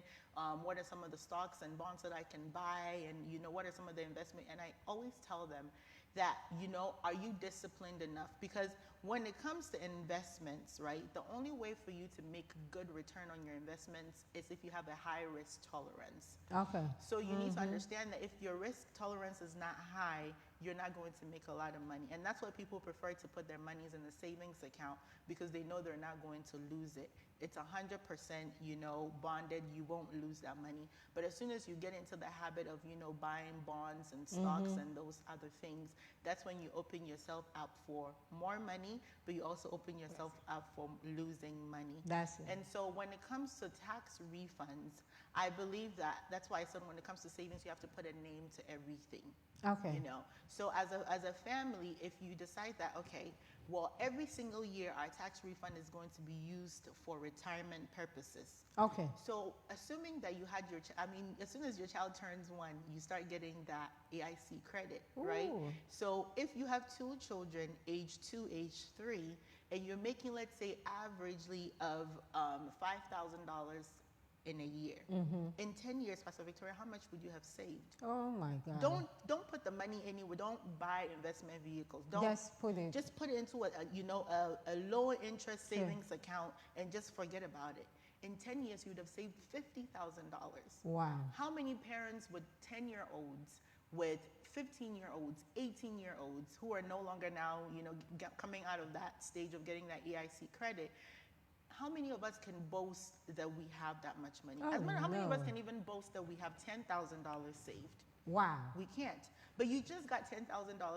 What are some of the stocks and bonds that I can buy? And, what are some of the investment? And I always tell them that, are you disciplined enough? Because when it comes to investments, right, the only way for you to make good return on your investments is if you have a high risk tolerance. Okay. So you need to understand that if your risk tolerance is not high, you're not going to make a lot of money. And that's why people prefer to put their monies in a savings account, because they know they're not going to lose it. It's 100%, bonded. You won't lose that money. But as soon as you get into the habit of, buying bonds and stocks and those other things, that's when you open yourself up for more money, but you also open yourself up for losing money. That's it. And so when it comes to tax refunds, I believe that's why I said when it comes to savings, you have to put a name to everything. Okay. So as a family, if you decide that, okay, well, every single year our tax refund is going to be used for retirement purposes. Okay. So assuming that you had as soon as your child turns 1, you start getting that AIC credit, right? So if you have 2 children, age 2, age 3, and you're making, let's say, averagely of $5,000 in a year. In 10 years, Pastor Victoria, how much would you have saved? Oh my God. Don't put the money anywhere. Don't buy investment vehicles. Just put it into a low interest savings account and just forget about it. In 10 years, you would have saved $50,000. Wow. How many parents with 10-year-olds, with 15-year-olds, 18-year-olds who are no longer now, coming out of that stage of getting that EIC credit, how many of us can boast that we have that much money? Oh, How many of us no. can even boast that we have $10,000 saved? Wow. We can't. But you just got $10,000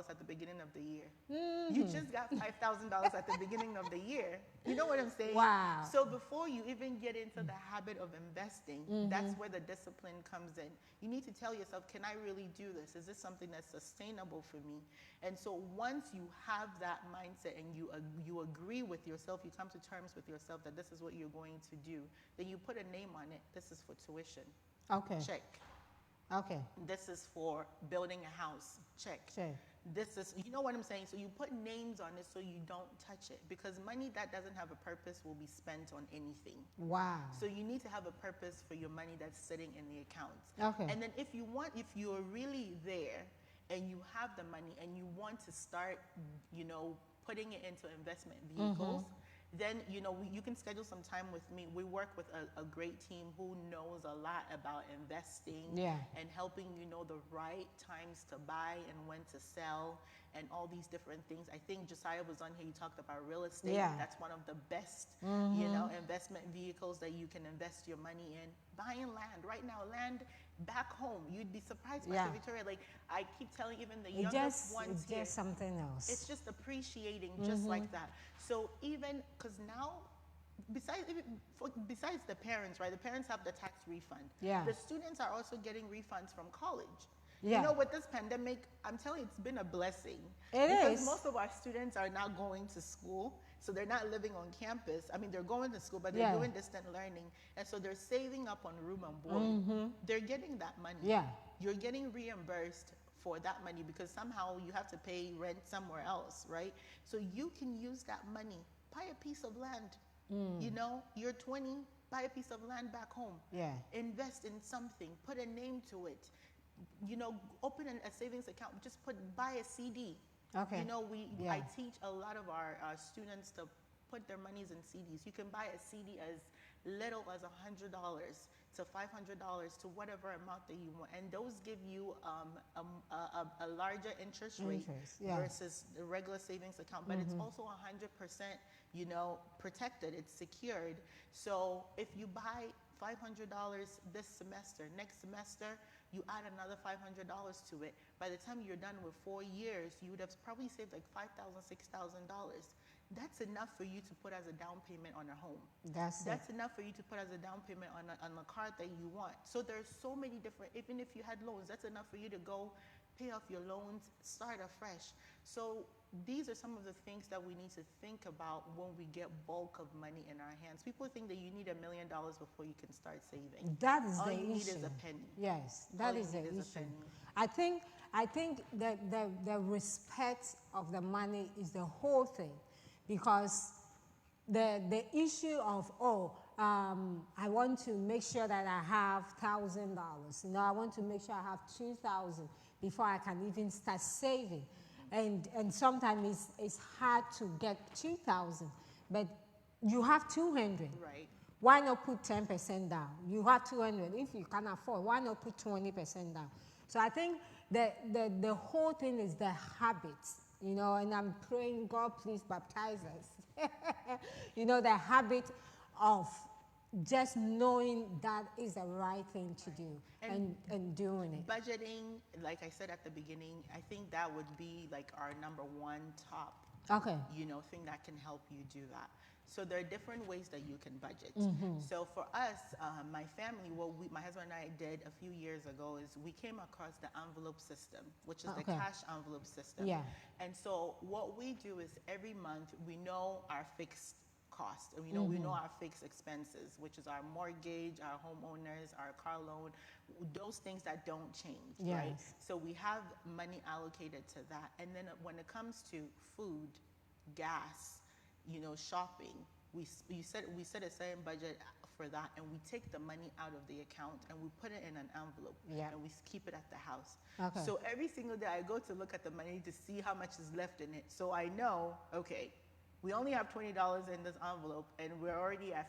at the beginning of the year. You just got $5,000 at the beginning of the year. You know what I'm saying? Wow. So before you even get into the habit of investing, that's where the discipline comes in. You need to tell yourself, can I really do this? Is this something that's sustainable for me? And so once you have that mindset and you agree with yourself, you come to terms with yourself that this is what you're going to do, then you put a name on it. This is for tuition. Okay. Check. Okay. This is for building a house. Check. Sure. This is, you know what I'm saying? So you put names on it so you don't touch it, because money that doesn't have a purpose will be spent on anything. Wow. So you need to have a purpose for your money that's sitting in the accounts. Okay. And then if you're really there and you have the money and you want to start, putting it into investment vehicles, then, you can schedule some time with me. We work with a great team who knows a lot about investing and helping you know the right times to buy and when to sell and all these different things. I think Josiah was on here, he talked about real estate. Yeah. That's one of the best, investment vehicles that you can invest your money in. Buying land. Right now, land back home, you'd be surprised, Pastor Victoria. Like, I keep telling even the youngest ones here. It's just something else. It's just appreciating just like that. So even, because now, besides the parents, right? The parents have the tax refund. Yeah. The students are also getting refunds from college. Yeah. With this pandemic, I'm telling you, it's been a blessing. Because most of our students are now going to school, so they're not living on campus. I mean, they're going to school, but they're doing distant learning. And so they're saving up on room and board. They're getting that money. Yeah. You're getting reimbursed for that money because somehow you have to pay rent somewhere else, right? So you can use that money, buy a piece of land. You're 20, buy a piece of land back home. Yeah. Invest in something, put a name to it. Open a savings account, just buy a CD. Okay. I teach a lot of our students to put their monies in CDs. You can buy a CD as little as $100 to $500 to whatever amount that you want, and those give you a larger interest rate versus the regular savings account. But it's also 100%, protected. It's secured. So if you buy $500 this semester, next semester you add another $500 to it. By the time you're done with 4 years, you would have probably saved like $5,000, $6,000. That's enough for you to put as a down payment on a home. That's enough for you to put as a down payment on a car that you want. So there's so many different, even if you had loans, that's enough for you to go pay off your loans, start afresh. So these are some of the things that we need to think about when we get bulk of money in our hands. People think that you need $1 million before you can start saving. That is All the you issue. need is a penny. Yes, that is the issue. I think that the respect of the money is the whole thing, because the issue of I want to make sure that I have $1,000. I want to make sure I have 2,000 before I can even start saving. And sometimes it's hard to get 2,000, but you have 200. Right. Why not put 10% down? You have 200. If you can afford, why not put 20% down? So I think the whole thing is the habits, and I'm praying, God, please baptize us. The habit of just knowing that is the right thing to do and doing it. Budgeting, like I said at the beginning, I think that would be like our number one top thing that can help you do that. So there are different ways that you can budget. So for us, my family, my husband and I did a few years ago is we came across the envelope system, which is the cash envelope system. Yeah. And so what we do is every month we know our fixed cost. We know our fixed expenses, which is our mortgage, our homeowners, our car loan, those things that don't change, right? So we have money allocated to that. And then when it comes to food, gas, shopping, we set a certain budget for that, and we take the money out of the account and we put it in an envelope and we keep it at the house. Okay. So every single day I go to look at the money to see how much is left in it. So I know, okay, we only have $20 in this envelope, and we're already at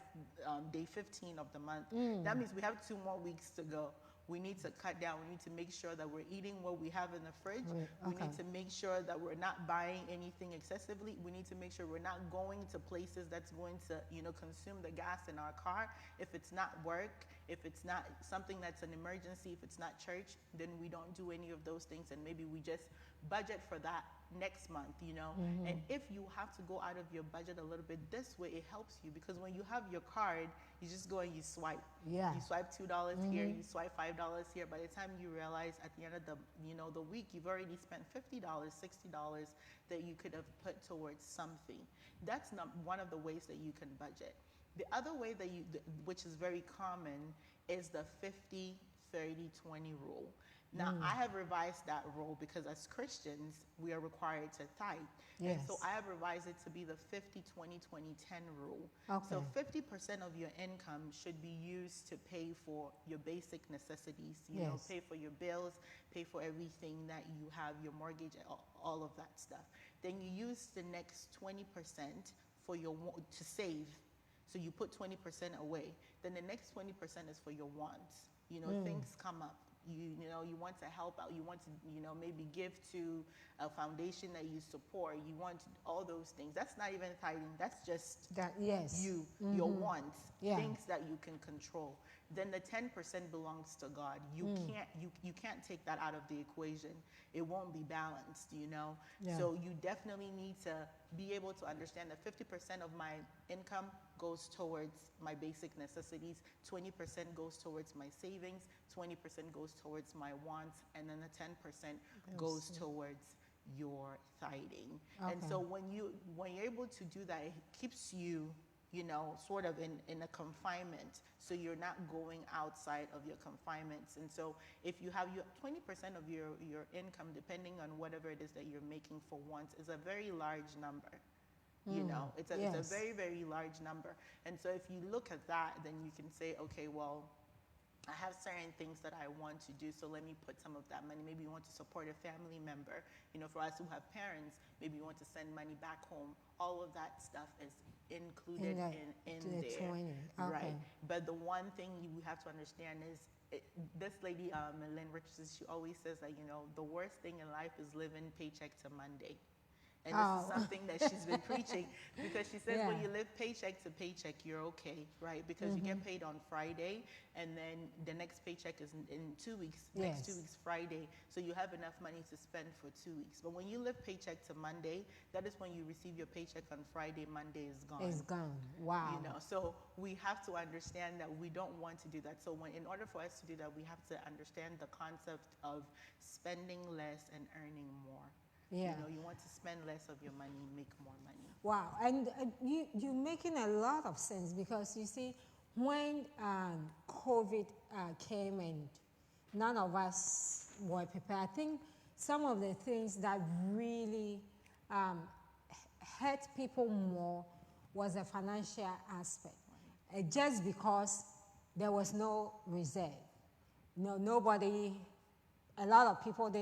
day 15 of the month. That means we have 2 more weeks to go. we need to cut down. We need to make sure that we're eating what we have in the fridge. Okay. We need to make sure that we're not buying anything excessively. We need to make sure we're not going to places that's going to, consume the gas in our car. If it's not work, if it's not something that's an emergency, if it's not church, then we don't do any of those things, and maybe we just budget for that next month, And if you have to go out of your budget a little bit, this way it helps you, because when you have your card, you just go and you swipe. Yeah. You swipe $2 here, you swipe $5 here. By the time you realize at the end of the week, you've already spent $50, $60 that you could have put towards something. That's not one of the ways that you can budget. The other way that which is very common, is the 50, 30, 20 rule. Now, I have revised that rule because as Christians, we are required to tithe. Yes. And so I have revised it to be the 50, 20, 20, 10 rule. Okay. So 50% of your income should be used to pay for your basic necessities, pay for your bills, pay for everything that you have, your mortgage, all of that stuff. Then you use the next 20% for to save. So you put 20% away. Then the next 20% is for your wants. Things come up. You want to help out. You want to, maybe give to a foundation that you support. You want all those things. That's not even tithing. That's just your wants, things that you can control. Then the 10% belongs to God. You can't take that out of the equation. It won't be balanced, Yeah. So you definitely need to be able to understand that 50% of my income goes towards my basic necessities, 20% goes towards my savings, 20% goes towards my wants, and then the 10% goes towards your tithing. Okay. And so when you're able to do that, it keeps you, sort of in a confinement, so you're not going outside of your confinements. And so if you have 20% of your income, depending on whatever it is that you're making for wants, is a very large number. It's a very, very large number. And so if you look at that, then you can say, okay, well, I have certain things that I want to do, so let me put some of that money. Maybe you want to support a family member. For us who have parents, maybe you want to send money back home. All of that stuff is included in there. 20. Okay. Right. But the one thing we have to understand is, this lady, Lynn Richardson, she always says that, the worst thing in life is living paycheck to Monday. And this is something that she's been preaching, because she says when you live paycheck to paycheck, you're okay, right? Because you get paid on Friday, and then the next paycheck is in 2 weeks, next 2 weeks Friday, so you have enough money to spend for 2 weeks. But when you live paycheck to Monday, that is when you receive your paycheck on Friday, Monday is gone. It's gone. Wow. So we have to understand that we don't want to do that. So in order for us to do that, we have to understand the concept of spending less and earning more. Yeah. You want to spend less of your money, make more money. Wow. And you're making a lot of sense, because you see, when COVID came and none of us were prepared, I think some of the things that really hurt people more was the financial aspect. Just because there was no reserve. Nobody, a lot of people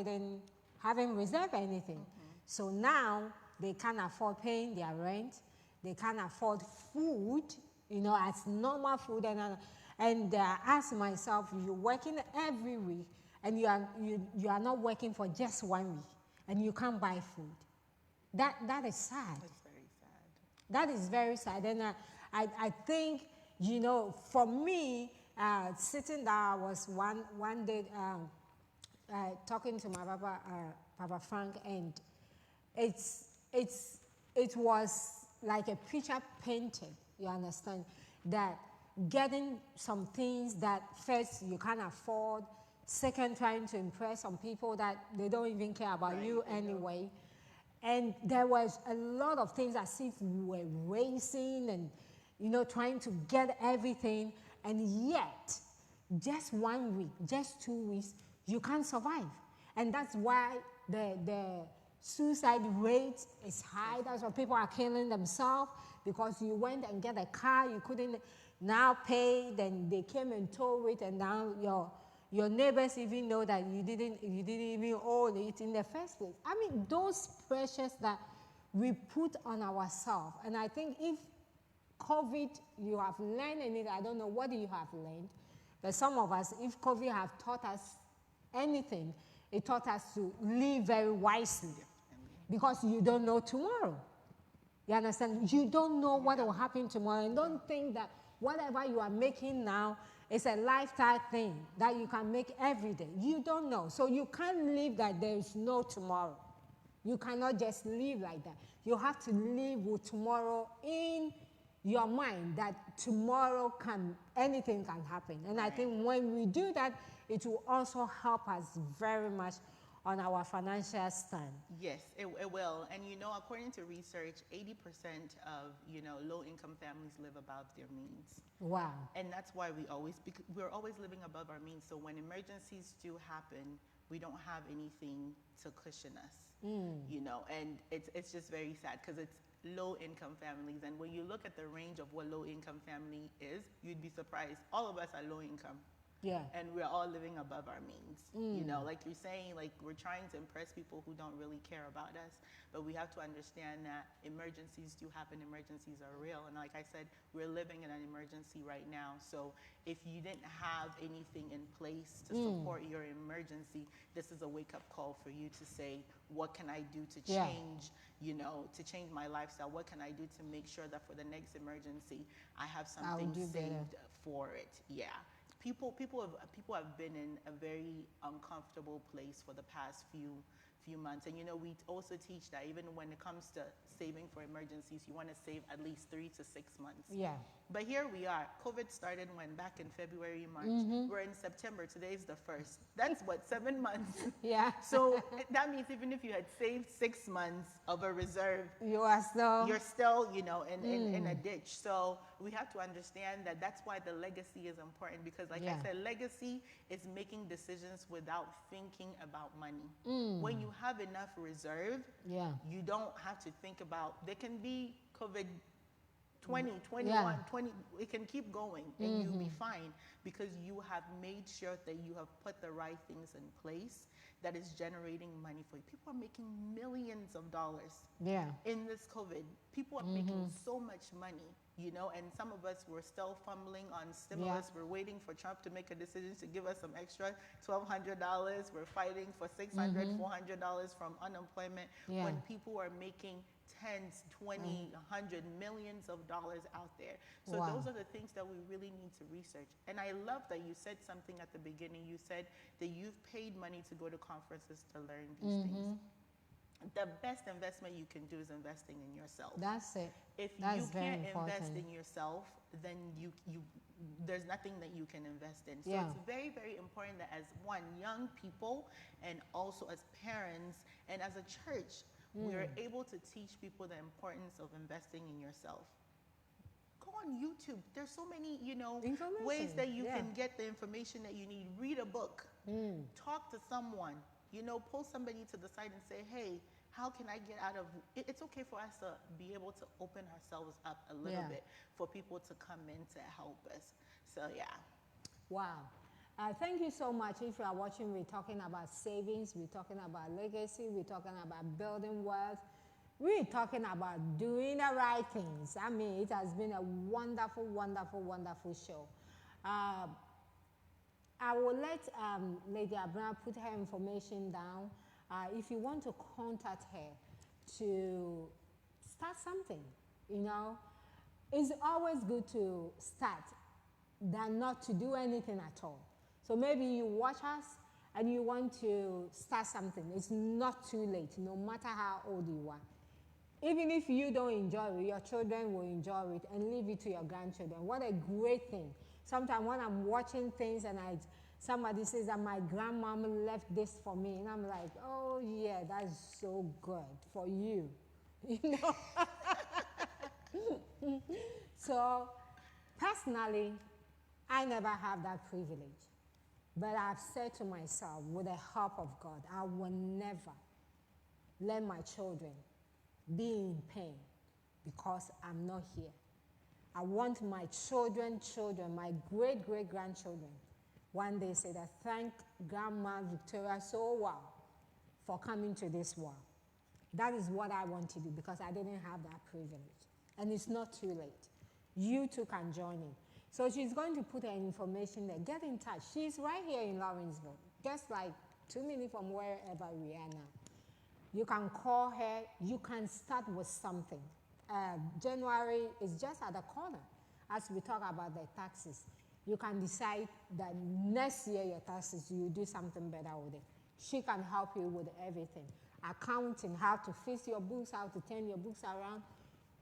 haven't reserved anything. So now they can't afford paying their rent. They can't afford food, as normal food. And I ask myself, you're working every week, and you are not working for just 1 week, and you can't buy food. That is sad. That's very sad. That is very sad. And I think, for me, sitting there, I was one day talking to my Papa Frank, and it was like a picture painted. You understand that getting some things that first you can't afford, second trying to impress some people that they don't even care about you anyway, and there was a lot of things as if we were racing and trying to get everything, and yet just 1 week, just 2 weeks, you can't survive. And that's why the suicide rate is high. That's why people are killing themselves, because you went and get a car, you couldn't now pay, then they came and towed it, and now your neighbors even know that you didn't even own it in the first place. I mean, those pressures that we put on ourselves. And I think if COVID, you have learned anything, I don't know, what do you have learned? But some of us, if COVID have taught us anything, it taught us to live very wisely. Because you don't know tomorrow. You understand? You don't know what will happen tomorrow. And don't think that whatever you are making now is a lifetime thing that you can make every day. You don't know. So you can't live that there is no tomorrow. You cannot just live like that. You have to live with tomorrow in your mind, that tomorrow anything can happen. And I think when we do that, it will also help us very much on our financial stand. Yes, it will. And according to research, 80% of, low-income families live above their means. Wow. And that's why we're always living above our means. So when emergencies do happen, we don't have anything to cushion us, and it's just very sad because it's low-income families. And when you look at the range of what low-income family is, you'd be surprised. All of us are low-income. Yeah. And we're all living above our means. Like you're saying, like we're trying to impress people who don't really care about us. But we have to understand that emergencies do happen. Emergencies are real. And like I said, we're living in an emergency right now. So if you didn't have anything in place to support your emergency, this is a wake-up call for you to say, what can I do to change, to change my lifestyle? What can I do to make sure that for the next emergency, I have something saved for it? Yeah. People have been in a very uncomfortable place for the past few months. And we also teach that even when it comes to saving for emergencies, you want to save at least 3 to 6 months. Yeah. But here we are. COVID started back in February, March. We're in September. Today is the 1st. That's 7 months. Yeah. So that means even if you had saved 6 months of a reserve, you're still, in a ditch. So we have to understand that that's why the legacy is important, because like I said, legacy is making decisions without thinking about money. When you have enough reserve, you don't have to think about, there can be COVID 20, 21, 20, it can keep going and you'll be fine because you have made sure that you have put the right things in place that is generating money for you. People are making millions of dollars in this COVID. People are making so much money, and some of us were still fumbling on stimulus. We're waiting for Trump to make a decision to give us some extra $1,200. We're fighting for $600, $400 from unemployment when people are making tens, 20, 100 millions of dollars out there. So those are the things that we really need to research. And I love that you said something at the beginning. You said that you've paid money to go to conferences to learn these things. The best investment you can do is investing in yourself. That's it. If you can't invest in yourself, then there's nothing that you can invest in. So it's very, very important that as young people and also as parents and as a church, we're able to teach people the importance of investing in yourself. Go on YouTube. There's so many, ways that you can get the information that you need. Read a book. Talk to someone. Pull somebody to the side and say, hey, how can I get out of it? It's okay for us to be able to open ourselves up a little bit for people to come in to help us. So, yeah. Wow. Thank you so much. If you are watching, we're talking about savings, we're talking about legacy, we're talking about building wealth, we're talking about doing the right things. I mean, it has been a wonderful, wonderful, wonderful show. I will let Lady Abena put her information down. If you want to contact her to start something, it's always good to start than not to do anything at all. So maybe you watch us and you want to start something. It's not too late, no matter how old you are. Even if you don't enjoy it, your children will enjoy it and leave it to your grandchildren. What a great thing. Sometimes when I'm watching things and somebody says that my grandmama left this for me, and I'm like, oh yeah, that's so good for you. So personally, I never have that privilege. But I've said to myself, with the help of God, I will never let my children be in pain because I'm not here. I want my children, my great-great-grandchildren, one day say that thank Grandma Victoria so well for coming to this world. That is what I want to do because I didn't have that privilege. And it's not too late. You too can join in. So she's going to put her information there. Get in touch. She's right here in Lawrenceville, just like 2 minutes from wherever we are now. You can call her. You can start with something. January is just at the corner. As we talk about the taxes, you can decide that next year your taxes, you do something better with it. She can help you with everything. Accounting, how to fix your books, how to turn your books around.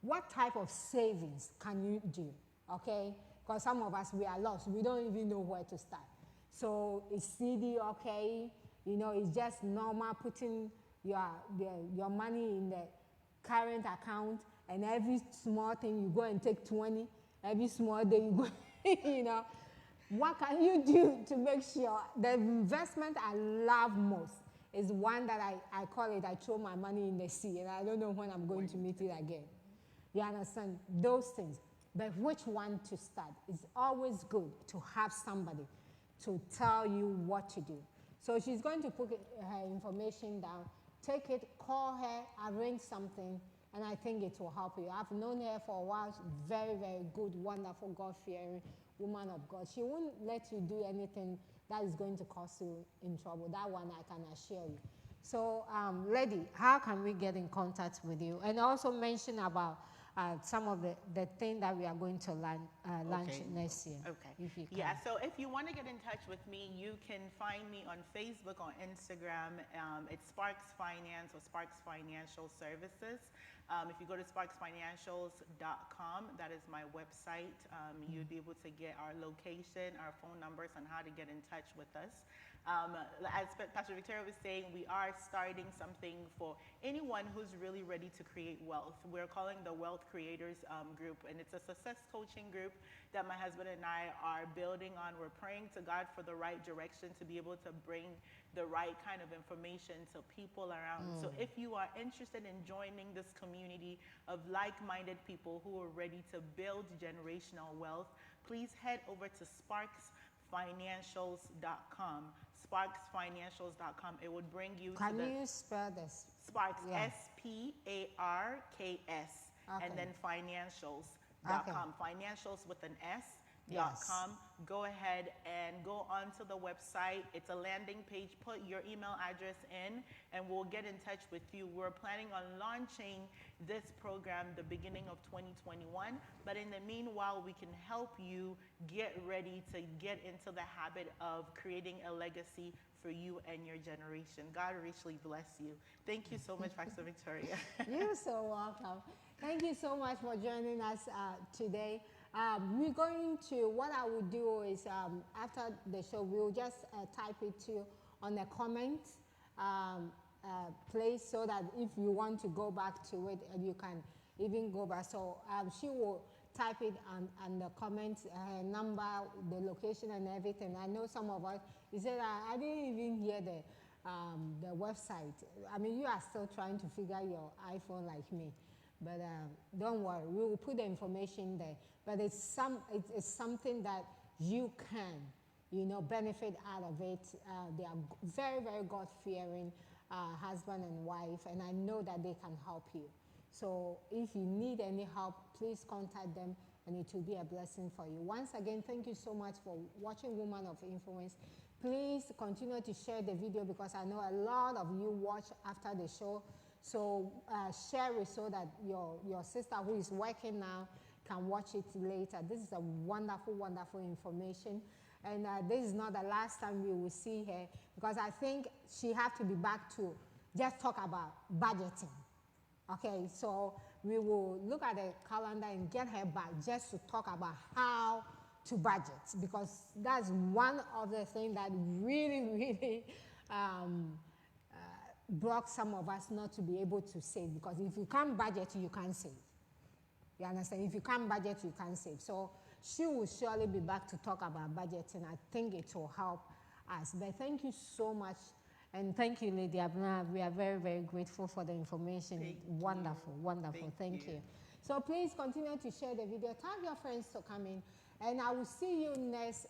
What type of savings can you do, okay? Because some of us, we are lost. We don't even know where to start. So is CD okay? You know, it's just normal putting your money in the current account, and every small thing you go and take 20, every small day you go, you know. What can you do to make sure the investment I love most is one that I call it, I throw my money in the sea, and I don't know when I'm going to meet it again. You understand? Those things. But which one to start? It's always good to have somebody to tell you what to do. So she's going to put her information down, take it, call her, arrange something, and I think it will help you. I've known her for a while. She's very, very good, wonderful, God-fearing woman of God. She won't let you do anything that is going to cause you in trouble. That one I can assure you. So, lady, how can we get in contact with you? And also mention about some of the things that we are going to launch next year. Okay. If you can. Yeah, so if you want to get in touch with me, you can find me on Facebook, on Instagram. It's Sparks Finance or Sparks Financial Services. If you go to sparksfinancials.com, that is my website. You'd be able to get our location, our phone numbers, and how to get in touch with us. As Pastor Victoria was saying, we are starting something for anyone who's really ready to create wealth. We're calling the Wealth Creators Group, and it's a success coaching group that my husband and I are building on. We're praying to God for the right direction to be able to bring the right kind of information to people around. So if you are interested in joining this community of like-minded people who are ready to build generational wealth, please head over to sparksfinancials.com. Sparksfinancials.com. It would bring you Can you spell this? Sparks, yeah. SPARKS, okay. And then financials.com. Okay. Financials with an S. Yes. .com. Go ahead and go onto the website. It's a landing page. Put your email address in and we'll get in touch with you. We're planning on launching this program the beginning of 2021, but in the meanwhile, we can help you get ready to get into the habit of creating a legacy for you and your generation. God richly bless you. Thank you so much, Pastor Victoria. You're so welcome. Thank you so much for joining us today. We're going to, what I will do is after the show, we'll just type it to on the comments place so that if you want to go back to it, you can even go back. So she will type it on the comments, her number, the location and everything. I know some of us, you said, I didn't even hear the website. I mean, you are still trying to figure your iPhone like me. But don't worry, we will put the information there. But it's something that you can, you know, benefit out of it. They are very, very God-fearing husband and wife, and I know that they can help you. So if you need any help, please contact them, and it will be a blessing for you. Once again, thank you so much for watching Woman of Influence. Please continue to share the video because I know a lot of you watch after the show. So share it so that your sister who is working now can watch it later. This is a wonderful, wonderful information. And this is not the last time we will see her because I think she has to be back to just talk about budgeting. Okay, so we will look at the calendar and get her back just to talk about how to budget because that's one of the things that really, really block some of us not to be able to save because if you can't budget, you can't save. You understand? If you can't budget, you can't save. So she will surely be back to talk about budgeting. I think it will help us. But thank you so much. And thank you, Lady Abner. We are very, very grateful for the information. Wonderful, wonderful. Thank you. So please continue to share the video. Tell your friends to come in. And I will see you next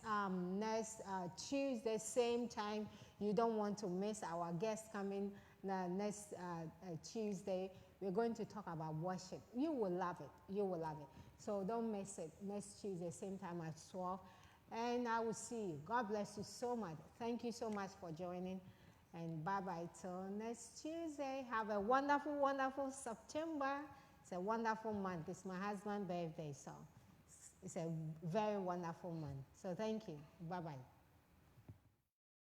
Tuesday, same time. You don't want to miss our guest coming next Tuesday. We're going to talk about worship. You will love it. You will love it. So don't miss it. Next Tuesday, same time at 12. And I will see you. God bless you so much. Thank you so much for joining. And bye-bye till next Tuesday. Have a wonderful, wonderful September. It's a wonderful month. It's my husband's birthday, so it's a very wonderful month. So thank you. Bye-bye.